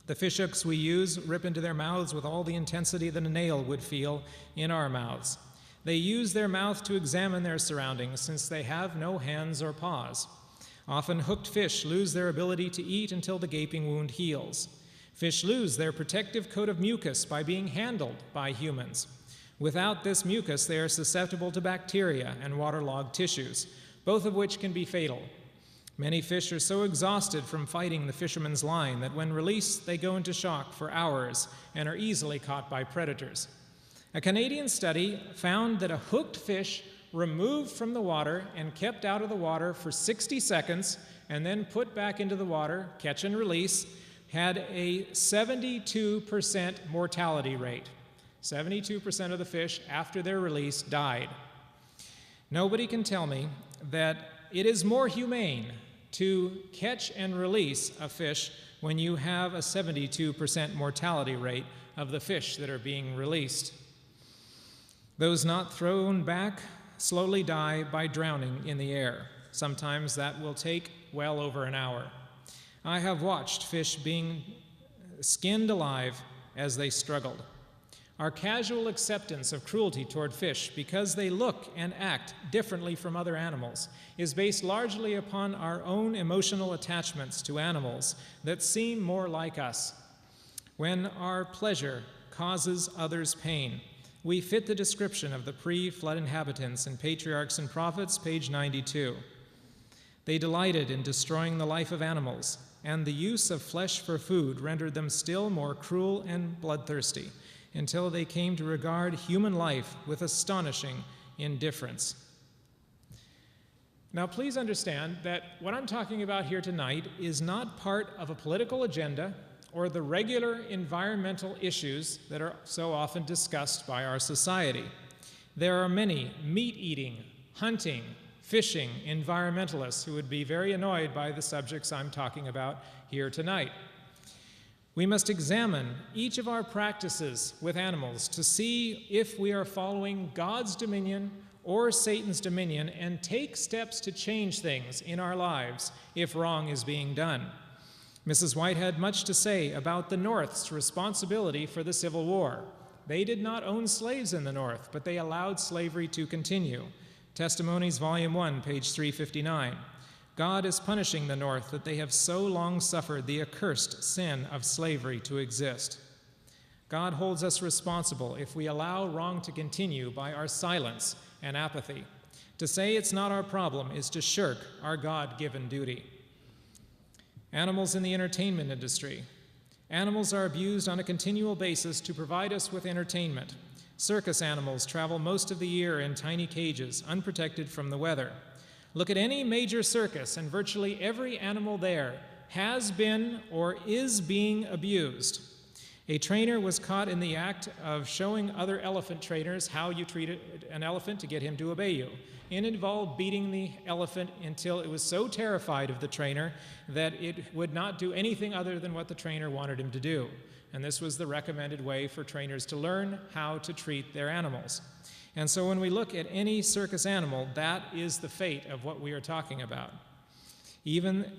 The fishhooks we use rip into their mouths with all the intensity that a nail would feel in our mouths. They use their mouth to examine their surroundings since they have no hands or paws. Often hooked fish lose their ability to eat until the gaping wound heals. Fish lose their protective coat of mucus by being handled by humans. Without this mucus, they are susceptible to bacteria and waterlogged tissues, both of which can be fatal. Many fish are so exhausted from fighting the fisherman's line that when released, they go into shock for hours and are easily caught by predators. A Canadian study found that a hooked fish removed from the water and kept out of the water for 60 seconds and then put back into the water, catch and release, had a 72% mortality rate. 72% of the fish after their release died. Nobody can tell me that it is more humane to catch and release a fish when you have a 72% mortality rate of the fish that are being released. Those not thrown back slowly die by drowning in the air. Sometimes that will take well over an hour. I have watched fish being skinned alive as they struggled. Our casual acceptance of cruelty toward fish because they look and act differently from other animals is based largely upon our own emotional attachments to animals that seem more like us. When our pleasure causes others pain, we fit the description of the pre-flood inhabitants in Patriarchs and Prophets, page 92. They delighted in destroying the life of animals, and the use of flesh for food rendered them still more cruel and bloodthirsty, until they came to regard human life with astonishing indifference. Now, please understand that what I'm talking about here tonight is not part of a political agenda or the regular environmental issues that are so often discussed by our society. There are many meat-eating, hunting, fishing environmentalists who would be very annoyed by the subjects I'm talking about here tonight. We must examine each of our practices with animals to see if we are following God's dominion or Satan's dominion and take steps to change things in our lives if wrong is being done. Mrs. White had much to say about the North's responsibility for the Civil War. They did not own slaves in the North, but they allowed slavery to continue. Testimonies, Volume 1, page 359. God is punishing the North that they have so long suffered the accursed sin of slavery to exist. God holds us responsible if we allow wrong to continue by our silence and apathy. To say it's not our problem is to shirk our God-given duty. Animals in the entertainment industry. Animals are abused on a continual basis to provide us with entertainment. Circus animals travel most of the year in tiny cages, unprotected from the weather. Look at any major circus, and virtually every animal there has been or is being abused. A trainer was caught in the act of showing other elephant trainers how you treat an elephant to get him to obey you. It involved beating the elephant until it was so terrified of the trainer that it would not do anything other than what the trainer wanted him to do. And this was the recommended way for trainers to learn how to treat their animals. And so when we look at any circus animal, that is the fate of what we are talking about. Even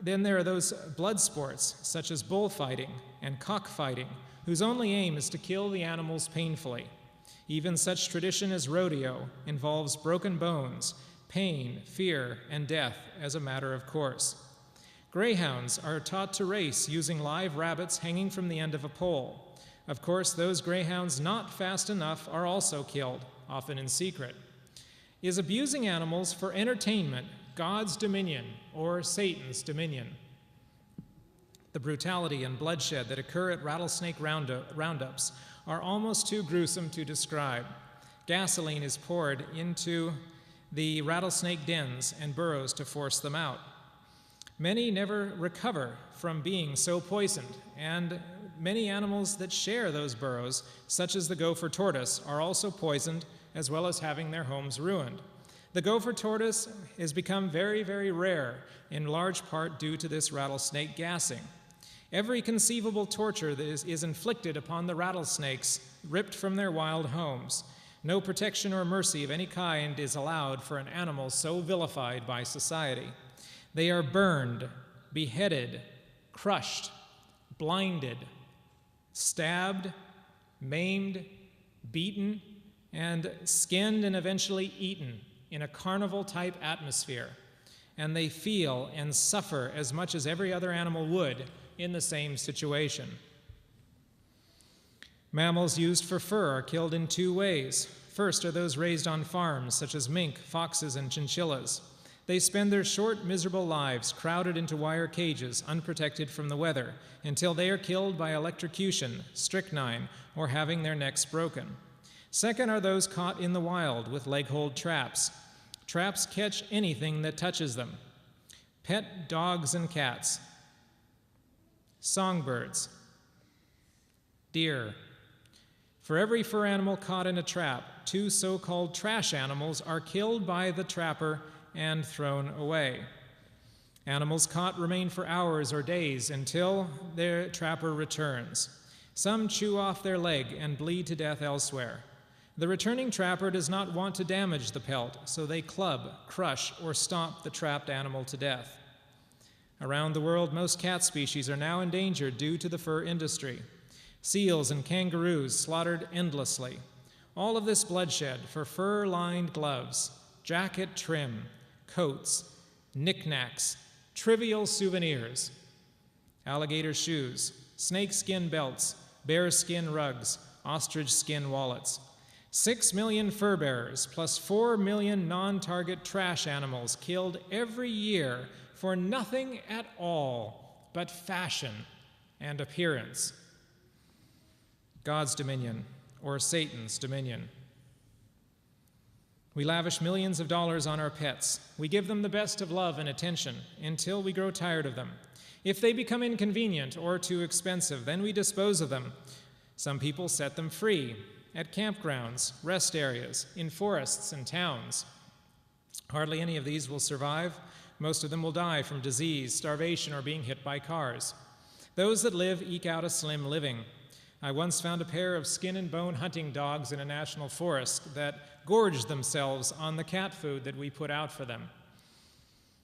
then there are those blood sports, such as bullfighting and cockfighting, whose only aim is to kill the animals painfully. Even such tradition as rodeo involves broken bones, pain, fear, and death as a matter of course. Greyhounds are taught to race using live rabbits hanging from the end of a pole. Of course, those greyhounds not fast enough are also killed, often in secret. Is abusing animals for entertainment God's dominion or Satan's dominion? The brutality and bloodshed that occur at rattlesnake roundups are almost too gruesome to describe. Gasoline is poured into the rattlesnake dens and burrows to force them out. Many never recover from being so poisoned, and many animals that share those burrows, such as the gopher tortoise, are also poisoned, as well as having their homes ruined. The gopher tortoise has become very, very rare, in large part due to this rattlesnake gassing. Every conceivable torture that is inflicted upon the rattlesnakes ripped from their wild homes. No protection or mercy of any kind is allowed for an animal so vilified by society. They are burned, beheaded, crushed, blinded, stabbed, maimed, beaten, and skinned and eventually eaten in a carnival-type atmosphere. And they feel and suffer as much as every other animal would in the same situation. Mammals used for fur are killed in two ways. First are those raised on farms, such as mink, foxes, and chinchillas. They spend their short, miserable lives crowded into wire cages, unprotected from the weather, until they are killed by electrocution, strychnine, or having their necks broken. Second are those caught in the wild with leg-hold traps. Traps catch anything that touches them. Pet dogs and cats, songbirds, deer, For every fur animal caught in a trap, 2 so-called trash animals are killed by the trapper and thrown away. Animals caught remain for hours or days until their trapper returns. Some chew off their leg and bleed to death elsewhere. The returning trapper does not want to damage the pelt, so they club, crush, or stomp the trapped animal to death. Around the world, most cat species are now endangered due to the fur industry. Seals and kangaroos slaughtered endlessly. All of this bloodshed for fur-lined gloves, jacket trim, coats, knickknacks, trivial souvenirs, alligator shoes, snakeskin belts, bearskin rugs, ostrich skin wallets. 6 million fur bearers plus 4 million non-target trash animals killed every year for nothing at all but fashion and appearance. God's dominion, or Satan's dominion. We lavish millions of dollars on our pets. We give them the best of love and attention until we grow tired of them. If they become inconvenient or too expensive, then we dispose of them. Some people set them free at campgrounds, rest areas, in forests and towns. Hardly any of these will survive. Most of them will die from disease, starvation, or being hit by cars. Those that live eke out a slim living. I once found a pair of skin and bone hunting dogs in a national forest that gorged themselves on the cat food that we put out for them.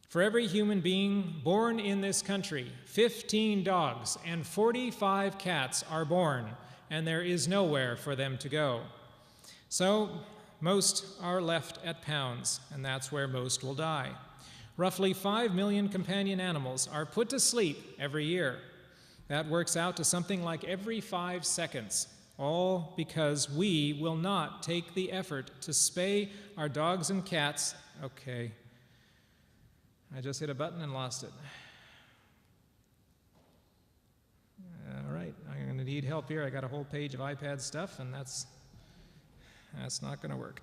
For every human being born in this country, 15 dogs and 45 cats are born, and there is nowhere for them to go. So most are left at pounds, and that's where most will die. Roughly 5 million companion animals are put to sleep every year. That works out to something like every 5 seconds, all because we will not take the effort to spay our dogs and cats. Okay, I just hit a button and lost it. All right, I'm going to need help here. I got a whole page of iPad stuff, and that's not going to work.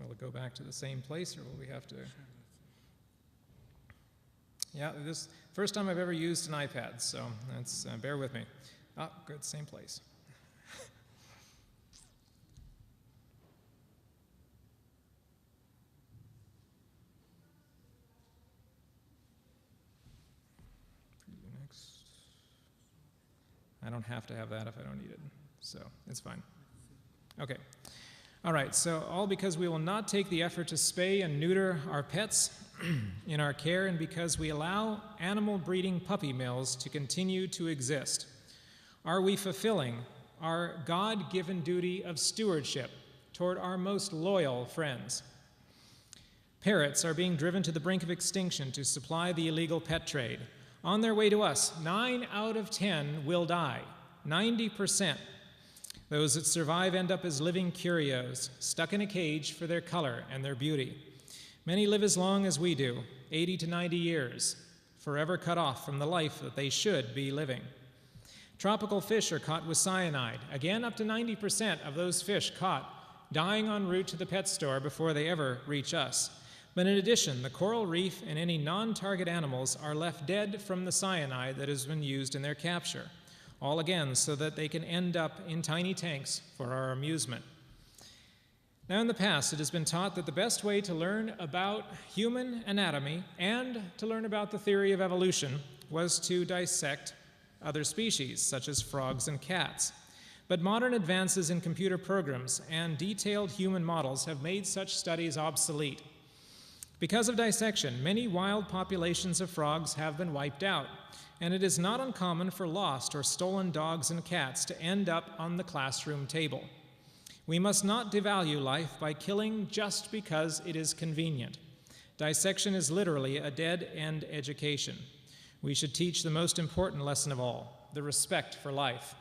Will it go back to the same place, or will we have to? Yeah, this first time I've ever used an iPad, so that's bear with me. Ah, good, same place. Next. I don't have to have that if I don't need it, so it's fine. Okay. All right, so all because we will not take the effort to spay and neuter our pets in our care, and because we allow animal breeding puppy mills to continue to exist. Are we fulfilling our God-given duty of stewardship toward our most loyal friends? Parrots are being driven to the brink of extinction to supply the illegal pet trade. On their way to us, 9 out of 10 will die, 90%. Those that survive end up as living curios, stuck in a cage for their color and their beauty. Many live as long as we do, 80 to 90 years, forever cut off from the life that they should be living. Tropical fish are caught with cyanide. Again, up to 90% of those fish caught dying en route to the pet store before they ever reach us. But in addition, the coral reef and any non-target animals are left dead from the cyanide that has been used in their capture. All again so that they can end up in tiny tanks for our amusement. Now, in the past, it has been taught that the best way to learn about human anatomy and to learn about the theory of evolution was to dissect other species, such as frogs and cats. But modern advances in computer programs and detailed human models have made such studies obsolete. Because of dissection, many wild populations of frogs have been wiped out, and it is not uncommon for lost or stolen dogs and cats to end up on the classroom table. We must not devalue life by killing just because it is convenient. Dissection is literally a dead-end education. We should teach the most important lesson of all, the respect for life.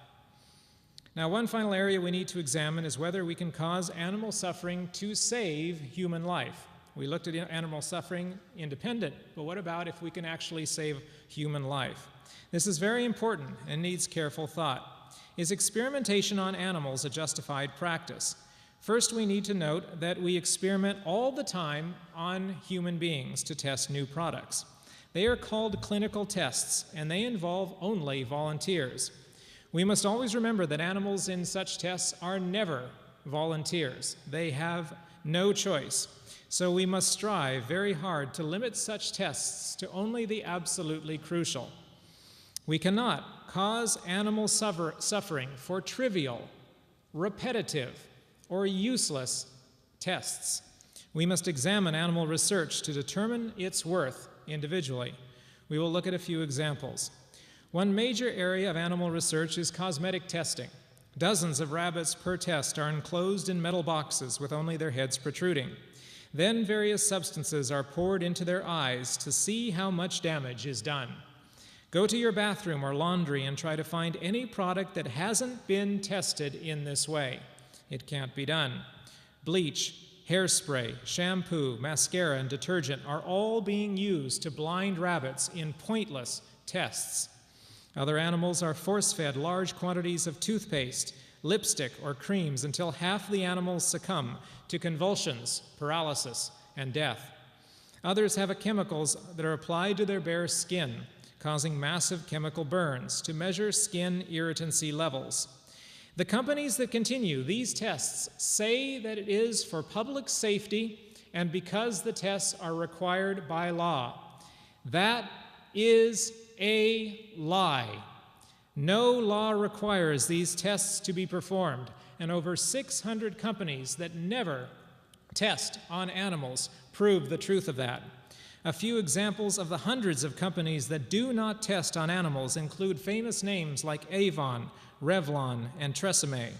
Now, one final area we need to examine is whether we can cause animal suffering to save human life. We looked at animal suffering independent, but what about if we can actually save human life? This is very important and needs careful thought. Is experimentation on animals a justified practice? First, we need to note that we experiment all the time on human beings to test new products. They are called clinical tests, and they involve only volunteers. We must always remember that animals in such tests are never volunteers. They have no choice. So we must strive very hard to limit such tests to only the absolutely crucial. We cannot cause animal suffering for trivial, repetitive, or useless tests. We must examine animal research to determine its worth individually. We will look at a few examples. One major area of animal research is cosmetic testing. Dozens of rabbits per test are enclosed in metal boxes with only their heads protruding. Then various substances are poured into their eyes to see how much damage is done. Go to your bathroom or laundry and try to find any product that hasn't been tested in this way. It can't be done. Bleach, hairspray, shampoo, mascara, and detergent are all being used to blind rabbits in pointless tests. Other animals are force-fed large quantities of toothpaste, lipstick, or creams until half the animals succumb to convulsions, paralysis, and death. Others have chemicals that are applied to their bare skin, causing massive chemical burns to measure skin irritancy levels. The companies that continue these tests say that it is for public safety and because the tests are required by law. That is a lie. No law requires these tests to be performed, and over 600 companies that never test on animals prove the truth of that. A few examples of the hundreds of companies that do not test on animals include famous names like Avon, Revlon, and Tresemme.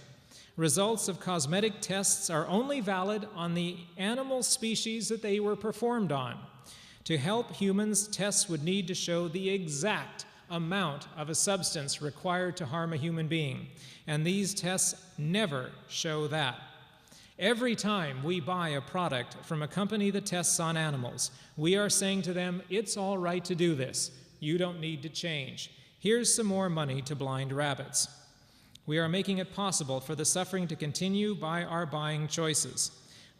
Results of cosmetic tests are only valid on the animal species that they were performed on. To help humans, tests would need to show the exact amount of a substance required to harm a human being, and these tests never show that. Every time we buy a product from a company that tests on animals, we are saying to them, it's all right to do this. You don't need to change. Here's some more money to blind rabbits. We are making it possible for the suffering to continue by our buying choices.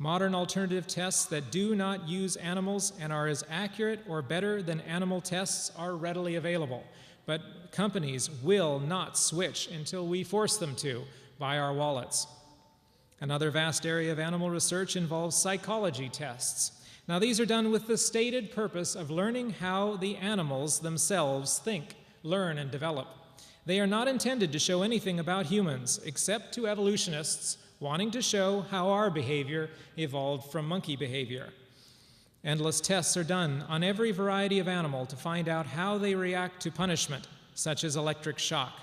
Modern alternative tests that do not use animals and are as accurate or better than animal tests are readily available, but companies will not switch until we force them to by our wallets. Another vast area of animal research involves psychology tests. Now, these are done with the stated purpose of learning how the animals themselves think, learn, and develop. They are not intended to show anything about humans, except to evolutionists wanting to show how our behavior evolved from monkey behavior. Endless tests are done on every variety of animal to find out how they react to punishment, such as electric shock.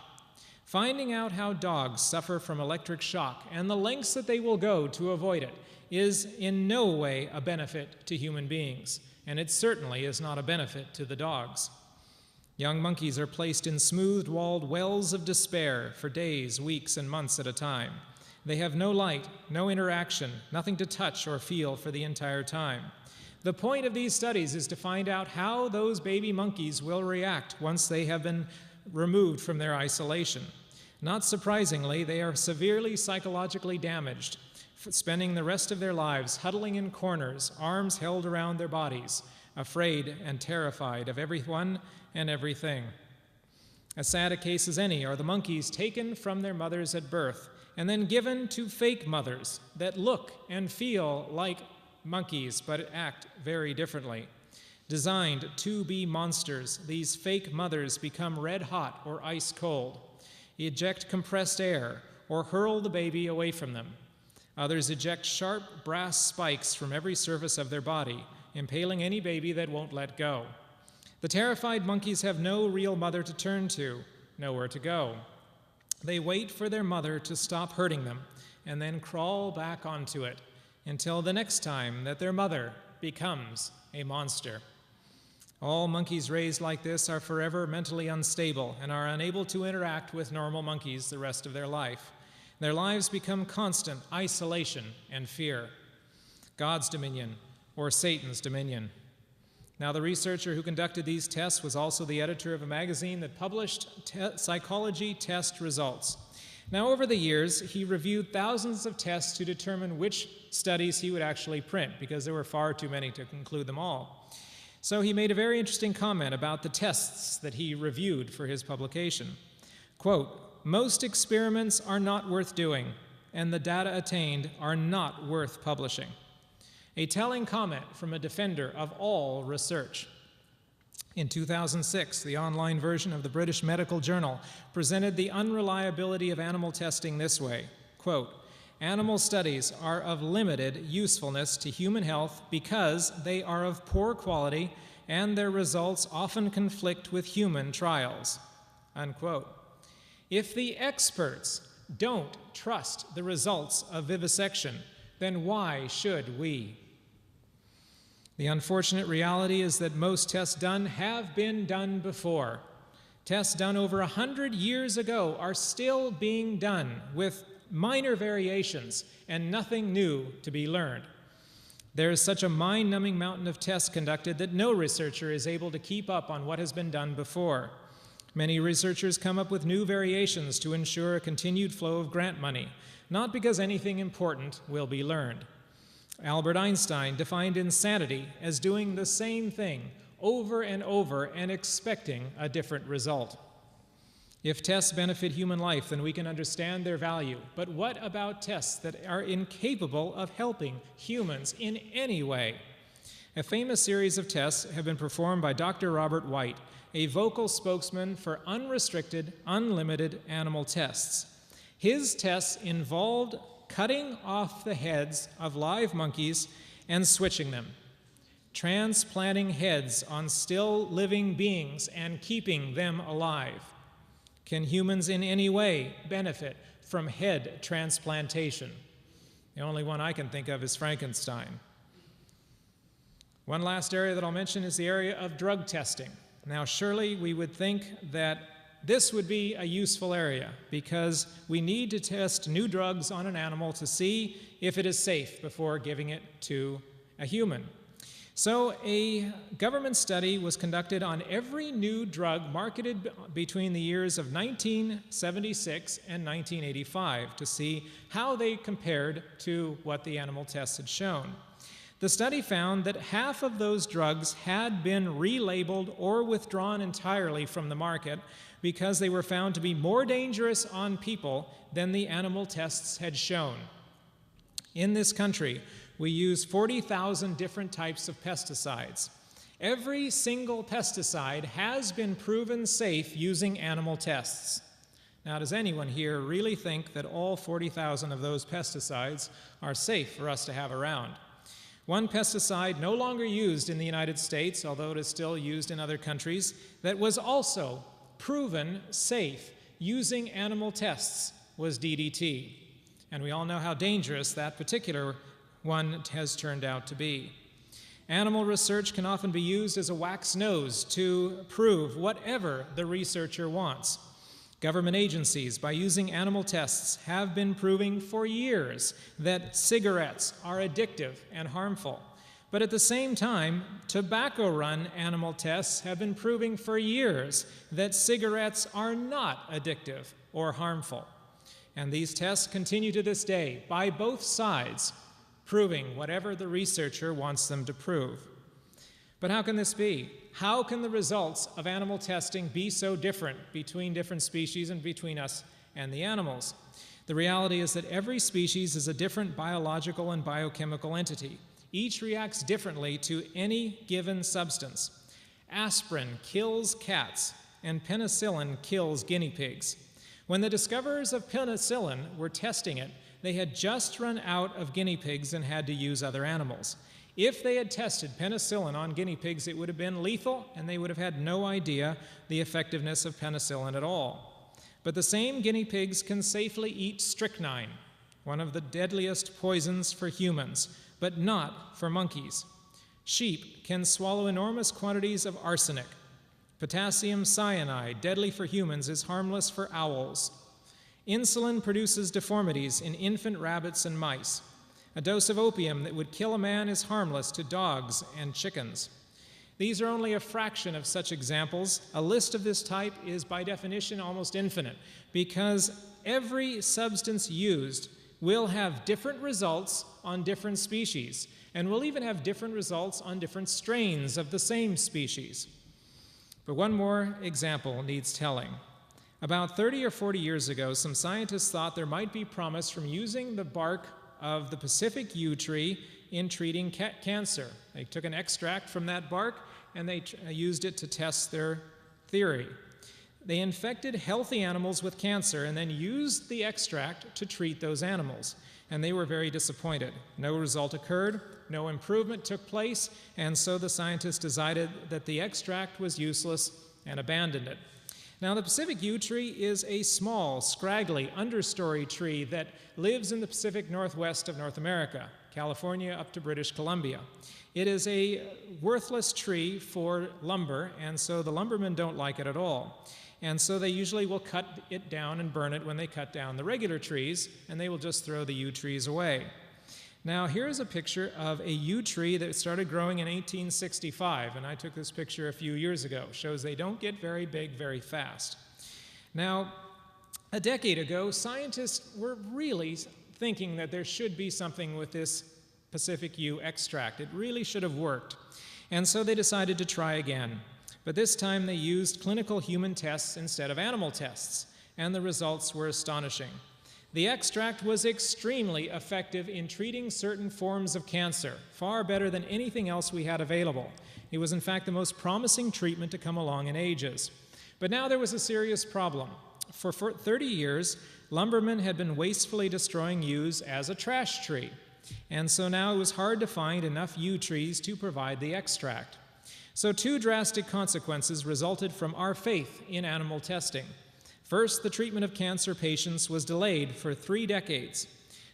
Finding out how dogs suffer from electric shock and the lengths that they will go to avoid it is in no way a benefit to human beings, and it certainly is not a benefit to the dogs. Young monkeys are placed in smooth-walled wells of despair for days, weeks, and months at a time. They have no light, no interaction, nothing to touch or feel for the entire time. The point of these studies is to find out how those baby monkeys will react once they have been removed from their isolation. Not surprisingly, they are severely psychologically damaged, spending the rest of their lives huddling in corners, arms held around their bodies, afraid and terrified of everyone and everything. As sad a case as any are the monkeys taken from their mothers at birth and then given to fake mothers that look and feel like monkeys but act very differently. Designed to be monsters, these fake mothers become red hot or ice cold, eject compressed air, or hurl the baby away from them. Others eject sharp brass spikes from every surface of their body, impaling any baby that won't let go. The terrified monkeys have no real mother to turn to, nowhere to go. They wait for their mother to stop hurting them and then crawl back onto it until the next time that their mother becomes a monster. All monkeys raised like this are forever mentally unstable and are unable to interact with normal monkeys the rest of their life. Their lives become constant isolation and fear. God's dominion, or Satan's dominion. Now, the researcher who conducted these tests was also the editor of a magazine that published psychology test results. Now, over the years, he reviewed thousands of tests to determine which studies he would actually print, because there were far too many to include them all. So he made a very interesting comment about the tests that he reviewed for his publication. Quote, "Most experiments are not worth doing, and the data attained are not worth publishing." A telling comment from a defender of all research. In 2006, the online version of the British Medical Journal presented the unreliability of animal testing this way, quote, "Animal studies are of limited usefulness to human health because they are of poor quality and their results often conflict with human trials," unquote. If the experts don't trust the results of vivisection, then why should we? The unfortunate reality is that most tests done have been done before. Tests done over 100 years ago are still being done with minor variations and nothing new to be learned. There is such a mind-numbing mountain of tests conducted that no researcher is able to keep up on what has been done before. Many researchers come up with new variations to ensure a continued flow of grant money, not because anything important will be learned. Albert Einstein defined insanity as doing the same thing over and over and expecting a different result. If tests benefit human life, then we can understand their value. But what about tests that are incapable of helping humans in any way? A famous series of tests have been performed by Dr. Robert White, a vocal spokesman for unrestricted, unlimited animal tests. His tests involved cutting off the heads of live monkeys and switching them, transplanting heads on still living beings and keeping them alive. Can humans in any way benefit from head transplantation? The only one I can think of is Frankenstein. One last area that I'll mention is the area of drug testing. Now, surely we would think that this would be a useful area because we need to test new drugs on an animal to see if it is safe before giving it to a human. So a government study was conducted on every new drug marketed between the years of 1976 and 1985 to see how they compared to what the animal tests had shown. The study found that half of those drugs had been relabeled or withdrawn entirely from the market because they were found to be more dangerous on people than the animal tests had shown. In this country, we use 40,000 different types of pesticides. Every single pesticide has been proven safe using animal tests. Now, does anyone here really think that all 40,000 of those pesticides are safe for us to have around? One pesticide no longer used in the United States, although it is still used in other countries, that was also proven safe using animal tests was DDT. And we all know how dangerous that particular one has turned out to be. Animal research can often be used as a wax nose to prove whatever the researcher wants. Government agencies, by using animal tests, have been proving for years that cigarettes are addictive and harmful. But at the same time, tobacco-run animal tests have been proving for years that cigarettes are not addictive or harmful. And these tests continue to this day by both sides, proving whatever the researcher wants them to prove. But how can this be? How can the results of animal testing be so different between different species and between us and the animals? The reality is that every species is a different biological and biochemical entity. Each reacts differently to any given substance. Aspirin kills cats, and penicillin kills guinea pigs. When the discoverers of penicillin were testing it, they had just run out of guinea pigs and had to use other animals. If they had tested penicillin on guinea pigs, it would have been lethal, and they would have had no idea the effectiveness of penicillin at all. But the same guinea pigs can safely eat strychnine, one of the deadliest poisons for humans, but not for monkeys. Sheep can swallow enormous quantities of arsenic. Potassium cyanide, deadly for humans, is harmless for owls. Insulin produces deformities in infant rabbits and mice. A dose of opium that would kill a man is harmless to dogs and chickens. These are only a fraction of such examples. A list of this type is by definition almost infinite because every substance used will have different results on different species, and will even have different results on different strains of the same species. But one more example needs telling. About 30 or 40 years ago, some scientists thought there might be promise from using the bark of the Pacific yew tree in treating cancer. They took an extract from that bark and they used it to test their theory. They infected healthy animals with cancer and then used the extract to treat those animals. And they were very disappointed. No result occurred, no improvement took place, and so the scientists decided that the extract was useless and abandoned it. Now, the Pacific yew tree is a small, scraggly, understory tree that lives in the Pacific Northwest of North America, California up to British Columbia. It is a worthless tree for lumber, and so the lumbermen don't like it at all. And so they usually will cut it down and burn it when they cut down the regular trees, and they will just throw the yew trees away. Now, here's a picture of a yew tree that started growing in 1865, and I took this picture a few years ago. It shows they don't get very big very fast. Now, a decade ago, scientists were really thinking that there should be something with this Pacific yew extract. It really should have worked. And so they decided to try again. But this time they used clinical human tests instead of animal tests, and the results were astonishing. The extract was extremely effective in treating certain forms of cancer, far better than anything else we had available. It was in fact the most promising treatment to come along in ages. But now there was a serious problem. For 30 years, lumbermen had been wastefully destroying yews as a trash tree, and so now it was hard to find enough yew trees to provide the extract. So two drastic consequences resulted from our faith in animal testing. First, the treatment of cancer patients was delayed for 3 decades.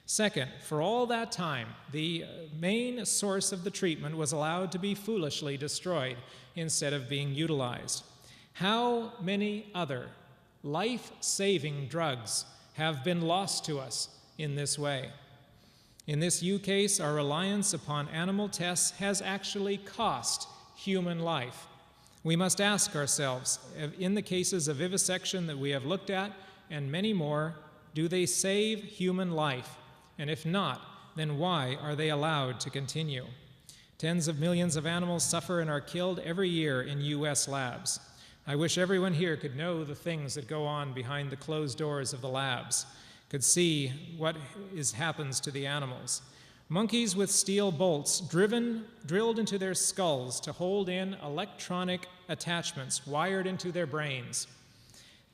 Second, for all that time, the main source of the treatment was allowed to be foolishly destroyed instead of being utilized. How many other life-saving drugs have been lost to us in this way? In this yew case, our reliance upon animal tests has actually cost human life. We must ask ourselves, in the cases of vivisection that we have looked at, and many more, do they save human life? And if not, then why are they allowed to continue? Tens of millions of animals suffer and are killed every year in U.S. labs. I wish everyone here could know the things that go on behind the closed doors of the labs, could see what happens to the animals. Monkeys with steel bolts drilled into their skulls to hold in electronic attachments wired into their brains.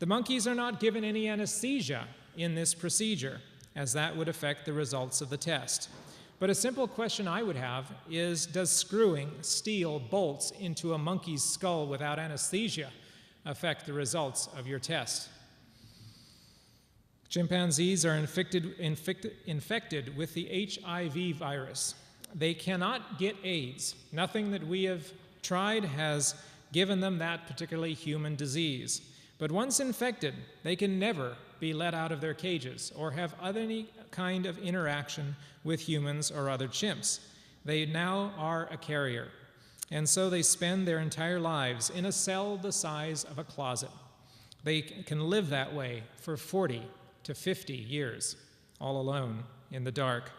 The monkeys are not given any anesthesia in this procedure, as that would affect the results of the test. But a simple question I would have is, does screwing steel bolts into a monkey's skull without anesthesia affect the results of your test? Chimpanzees are infected with the HIV virus. They cannot get AIDS. Nothing that we have tried has given them that particularly human disease. But once infected, they can never be let out of their cages or have any kind of interaction with humans or other chimps. They now are a carrier. And so they spend their entire lives in a cell the size of a closet. They can live that way for 40 to 50 years, all alone in the dark.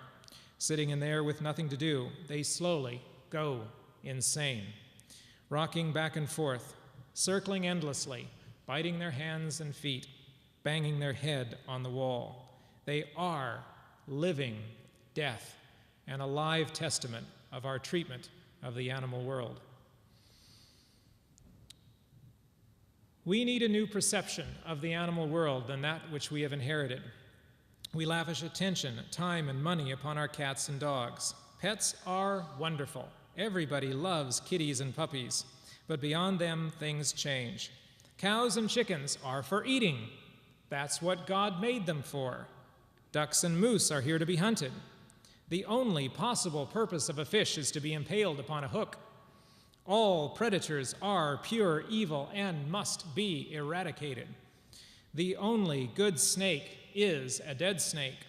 Sitting in there with nothing to do, they slowly go insane, rocking back and forth, circling endlessly, biting their hands and feet, banging their head on the wall. They are living death and a live testament of our treatment of the animal world. We need a new perception of the animal world than that which we have inherited. We lavish attention, time, and money upon our cats and dogs. Pets are wonderful. Everybody loves kitties and puppies. But beyond them, things change. Cows and chickens are for eating. That's what God made them for. Ducks and moose are here to be hunted. The only possible purpose of a fish is to be impaled upon a hook. All predators are pure evil and must be eradicated. The only good snake is a dead snake.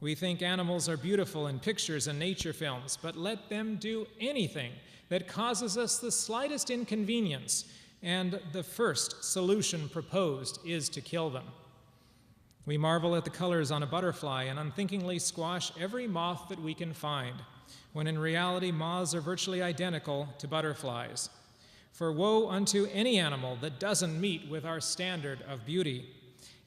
We think animals are beautiful in pictures and nature films, but let them do anything that causes us the slightest inconvenience, and the first solution proposed is to kill them. We marvel at the colors on a butterfly and unthinkingly squash every moth that we can find, when in reality moths are virtually identical to butterflies. For woe unto any animal that doesn't meet with our standard of beauty.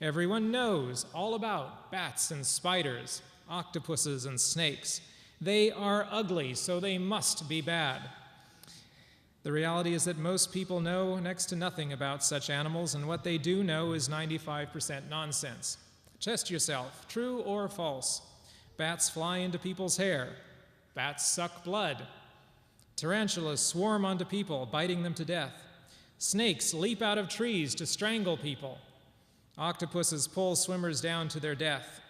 Everyone knows all about bats and spiders, octopuses and snakes. They are ugly, so they must be bad. The reality is that most people know next to nothing about such animals, and what they do know is 95% nonsense. Test yourself, true or false. Bats fly into people's hair. Bats suck blood. Tarantulas swarm onto people, biting them to death. Snakes leap out of trees to strangle people. Octopuses pull swimmers down to their death.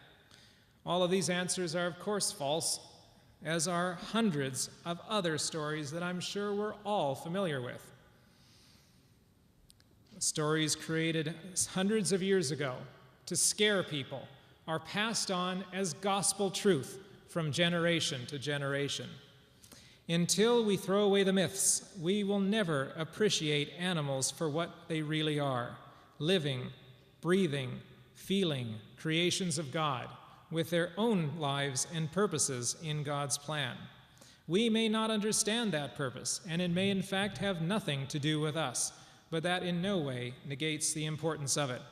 All of these answers are, of course, false, as are hundreds of other stories that I'm sure we're all familiar with. Stories created hundreds of years ago to scare people are passed on as gospel truth from generation to generation. Until we throw away the myths, we will never appreciate animals for what they really are: living, breathing, feeling creations of God with their own lives and purposes in God's plan. We may not understand that purpose, and it may in fact have nothing to do with us, but that in no way negates the importance of it.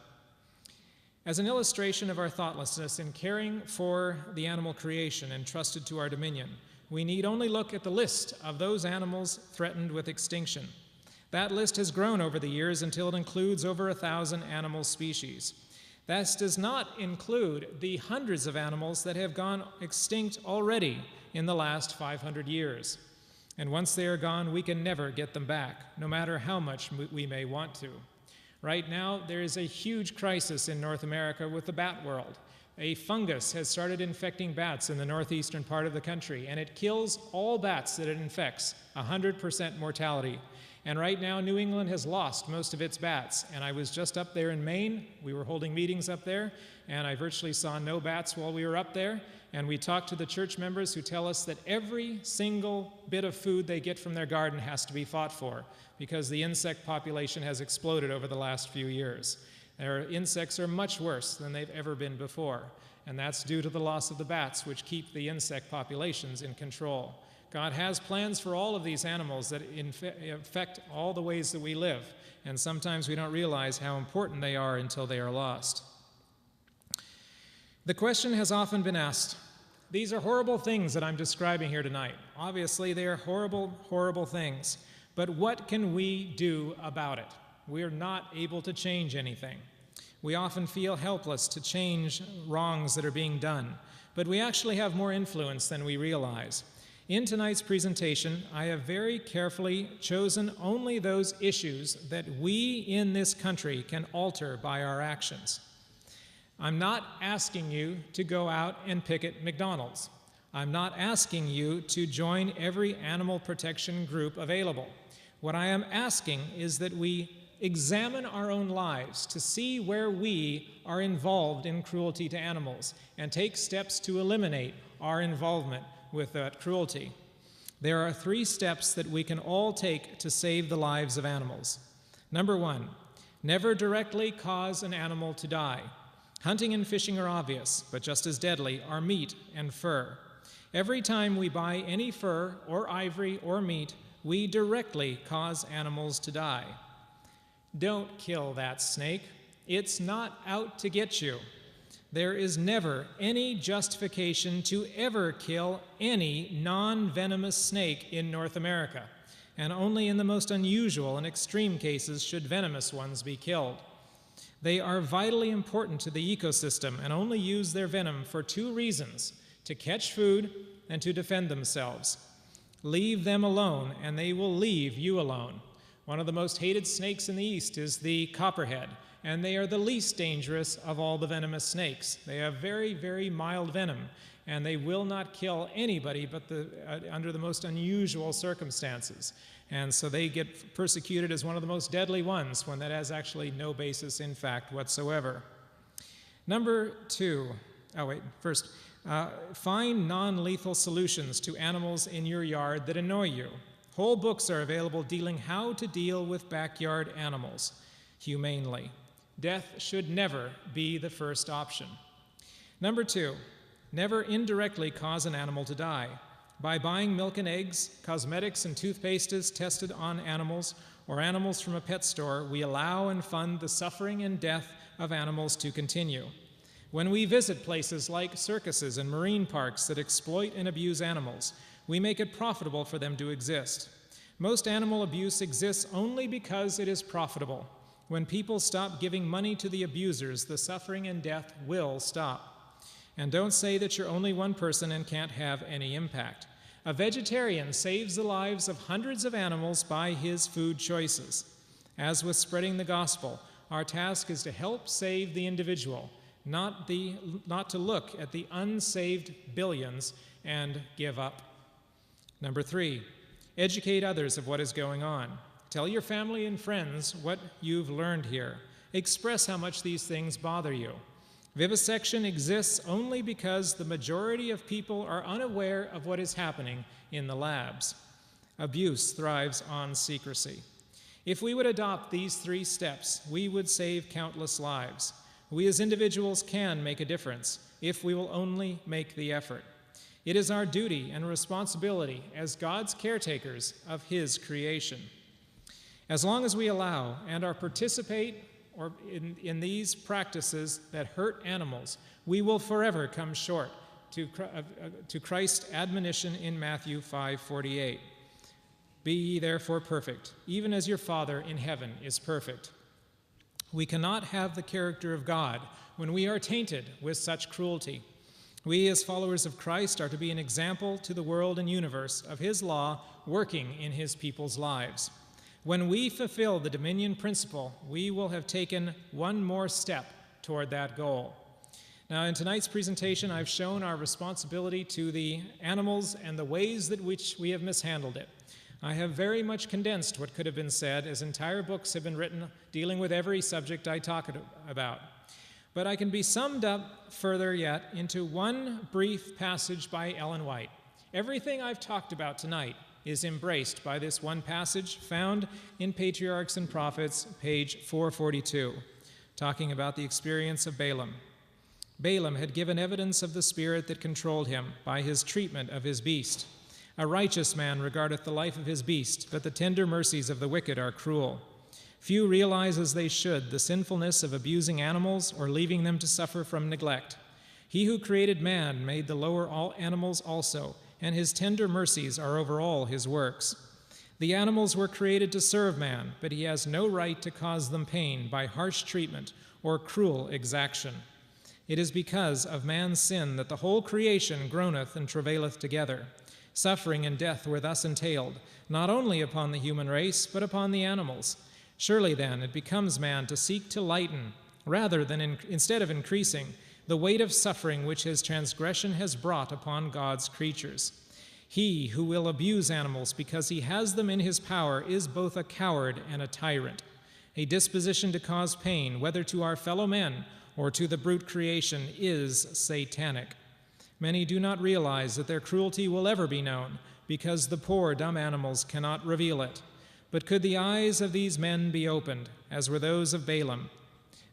As an illustration of our thoughtlessness in caring for the animal creation entrusted to our dominion, we need only look at the list of those animals threatened with extinction. That list has grown over the years until it includes over 1,000 animal species. That does not include the hundreds of animals that have gone extinct already in the last 500 years. And once they are gone, we can never get them back, no matter how much we may want to. Right now, there is a huge crisis in North America with the bat world. A fungus has started infecting bats in the northeastern part of the country, and it kills all bats that it infects, 100% mortality. And right now, New England has lost most of its bats. And I was just up there in Maine. We were holding meetings up there, and I virtually saw no bats while we were up there. And we talked to the church members who tell us that every single bit of food they get from their garden has to be fought for, because the insect population has exploded over the last few years. Their insects are much worse than they've ever been before, and that's due to the loss of the bats, which keep the insect populations in control. God has plans for all of these animals that affect all the ways that we live, and sometimes we don't realize how important they are until they are lost. The question has often been asked, these are horrible things that I'm describing here tonight. Obviously, they are horrible, horrible things. But what can we do about it? We're not able to change anything. We often feel helpless to change wrongs that are being done, but we actually have more influence than we realize. In tonight's presentation, I have very carefully chosen only those issues that we in this country can alter by our actions. I'm not asking you to go out and picket McDonald's. I'm not asking you to join every animal protection group available. What I am asking is that we examine our own lives to see where we are involved in cruelty to animals and take steps to eliminate our involvement with that cruelty. There are 3 steps that we can all take to save the lives of animals. Number 1, never directly cause an animal to die. Hunting and fishing are obvious, but just as deadly are meat and fur. Every time we buy any fur or ivory or meat, we directly cause animals to die. Don't kill that snake. It's not out to get you. There is never any justification to ever kill any non-venomous snake in North America, and only in the most unusual and extreme cases should venomous ones be killed. They are vitally important to the ecosystem and only use their venom for 2 reasons: to catch food and to defend themselves. Leave them alone, and they will leave you alone. One of the most hated snakes in the East is the copperhead, and they are the least dangerous of all the venomous snakes. They have very, very mild venom, and they will not kill anybody but under the most unusual circumstances. And so they get persecuted as one of the most deadly ones, when that has actually no basis in fact whatsoever. Number 2, first, find non-lethal solutions to animals in your yard that annoy you. Whole books are available dealing how to deal with backyard animals humanely. Death should never be the first option. Number 2, never indirectly cause an animal to die. By buying milk and eggs, cosmetics and toothpastes tested on animals, or animals from a pet store, we allow and fund the suffering and death of animals to continue. When we visit places like circuses and marine parks that exploit and abuse animals, we make it profitable for them to exist. Most animal abuse exists only because it is profitable. When people stop giving money to the abusers, the suffering and death will stop. And don't say that you're only one person and can't have any impact. A vegetarian saves the lives of hundreds of animals by his food choices. As with spreading the gospel, our task is to help save the individual, not to look at the unsaved billions and give up. Number 3, educate others of what is going on. Tell your family and friends what you've learned here. Express how much these things bother you. Vivisection exists only because the majority of people are unaware of what is happening in the labs. Abuse thrives on secrecy. If we would adopt these 3 steps, we would save countless lives. We as individuals can make a difference if we will only make the effort. It is our duty and responsibility as God's caretakers of His creation. As long as we allow and are participate in these practices that hurt animals, we will forever come short to Christ's admonition in Matthew 5:48. Be ye therefore perfect, even as your Father in heaven is perfect. We cannot have the character of God when we are tainted with such cruelty. We as followers of Christ are to be an example to the world and universe of His law working in His people's lives. When we fulfill the dominion principle, we will have taken one more step toward that goal. Now, in tonight's presentation, I've shown our responsibility to the animals and the ways that which we have mishandled it. I have very much condensed what could have been said, as entire books have been written dealing with every subject I talk about. But I can be summed up further yet into one brief passage by Ellen White. Everything I've talked about tonight is embraced by this one passage found in Patriarchs and Prophets, page 442, talking about the experience of Balaam. Balaam had given evidence of the spirit that controlled him by his treatment of his beast. A righteous man regardeth the life of his beast, but the tender mercies of the wicked are cruel. Few realize as they should the sinfulness of abusing animals or leaving them to suffer from neglect. He who created man made the lower all animals also, and his tender mercies are over all his works. The animals were created to serve man, but he has no right to cause them pain by harsh treatment or cruel exaction. It is because of man's sin that the whole creation groaneth and travaileth together. Suffering and death were thus entailed, not only upon the human race, but upon the animals. Surely then it becomes man to seek to lighten, rather than instead of increasing, the weight of suffering which his transgression has brought upon God's creatures. He who will abuse animals because he has them in his power is both a coward and a tyrant. A disposition to cause pain, whether to our fellow men or to the brute creation, is satanic. Many do not realize that their cruelty will ever be known, because the poor, dumb animals cannot reveal it. But could the eyes of these men be opened, as were those of Balaam,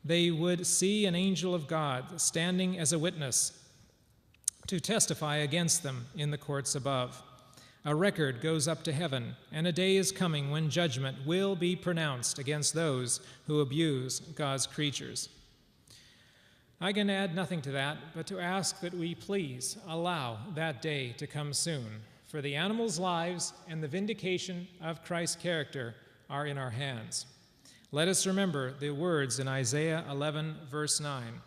they would see an angel of God standing as a witness to testify against them in the courts above. A record goes up to heaven, and a day is coming when judgment will be pronounced against those who abuse God's creatures. I can add nothing to that, but to ask that we please allow that day to come soon, for the animals' lives and the vindication of Christ's character are in our hands. Let us remember the words in Isaiah 11, verse 9,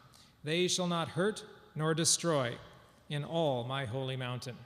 "They shall not hurt nor destroy in all my holy mountain."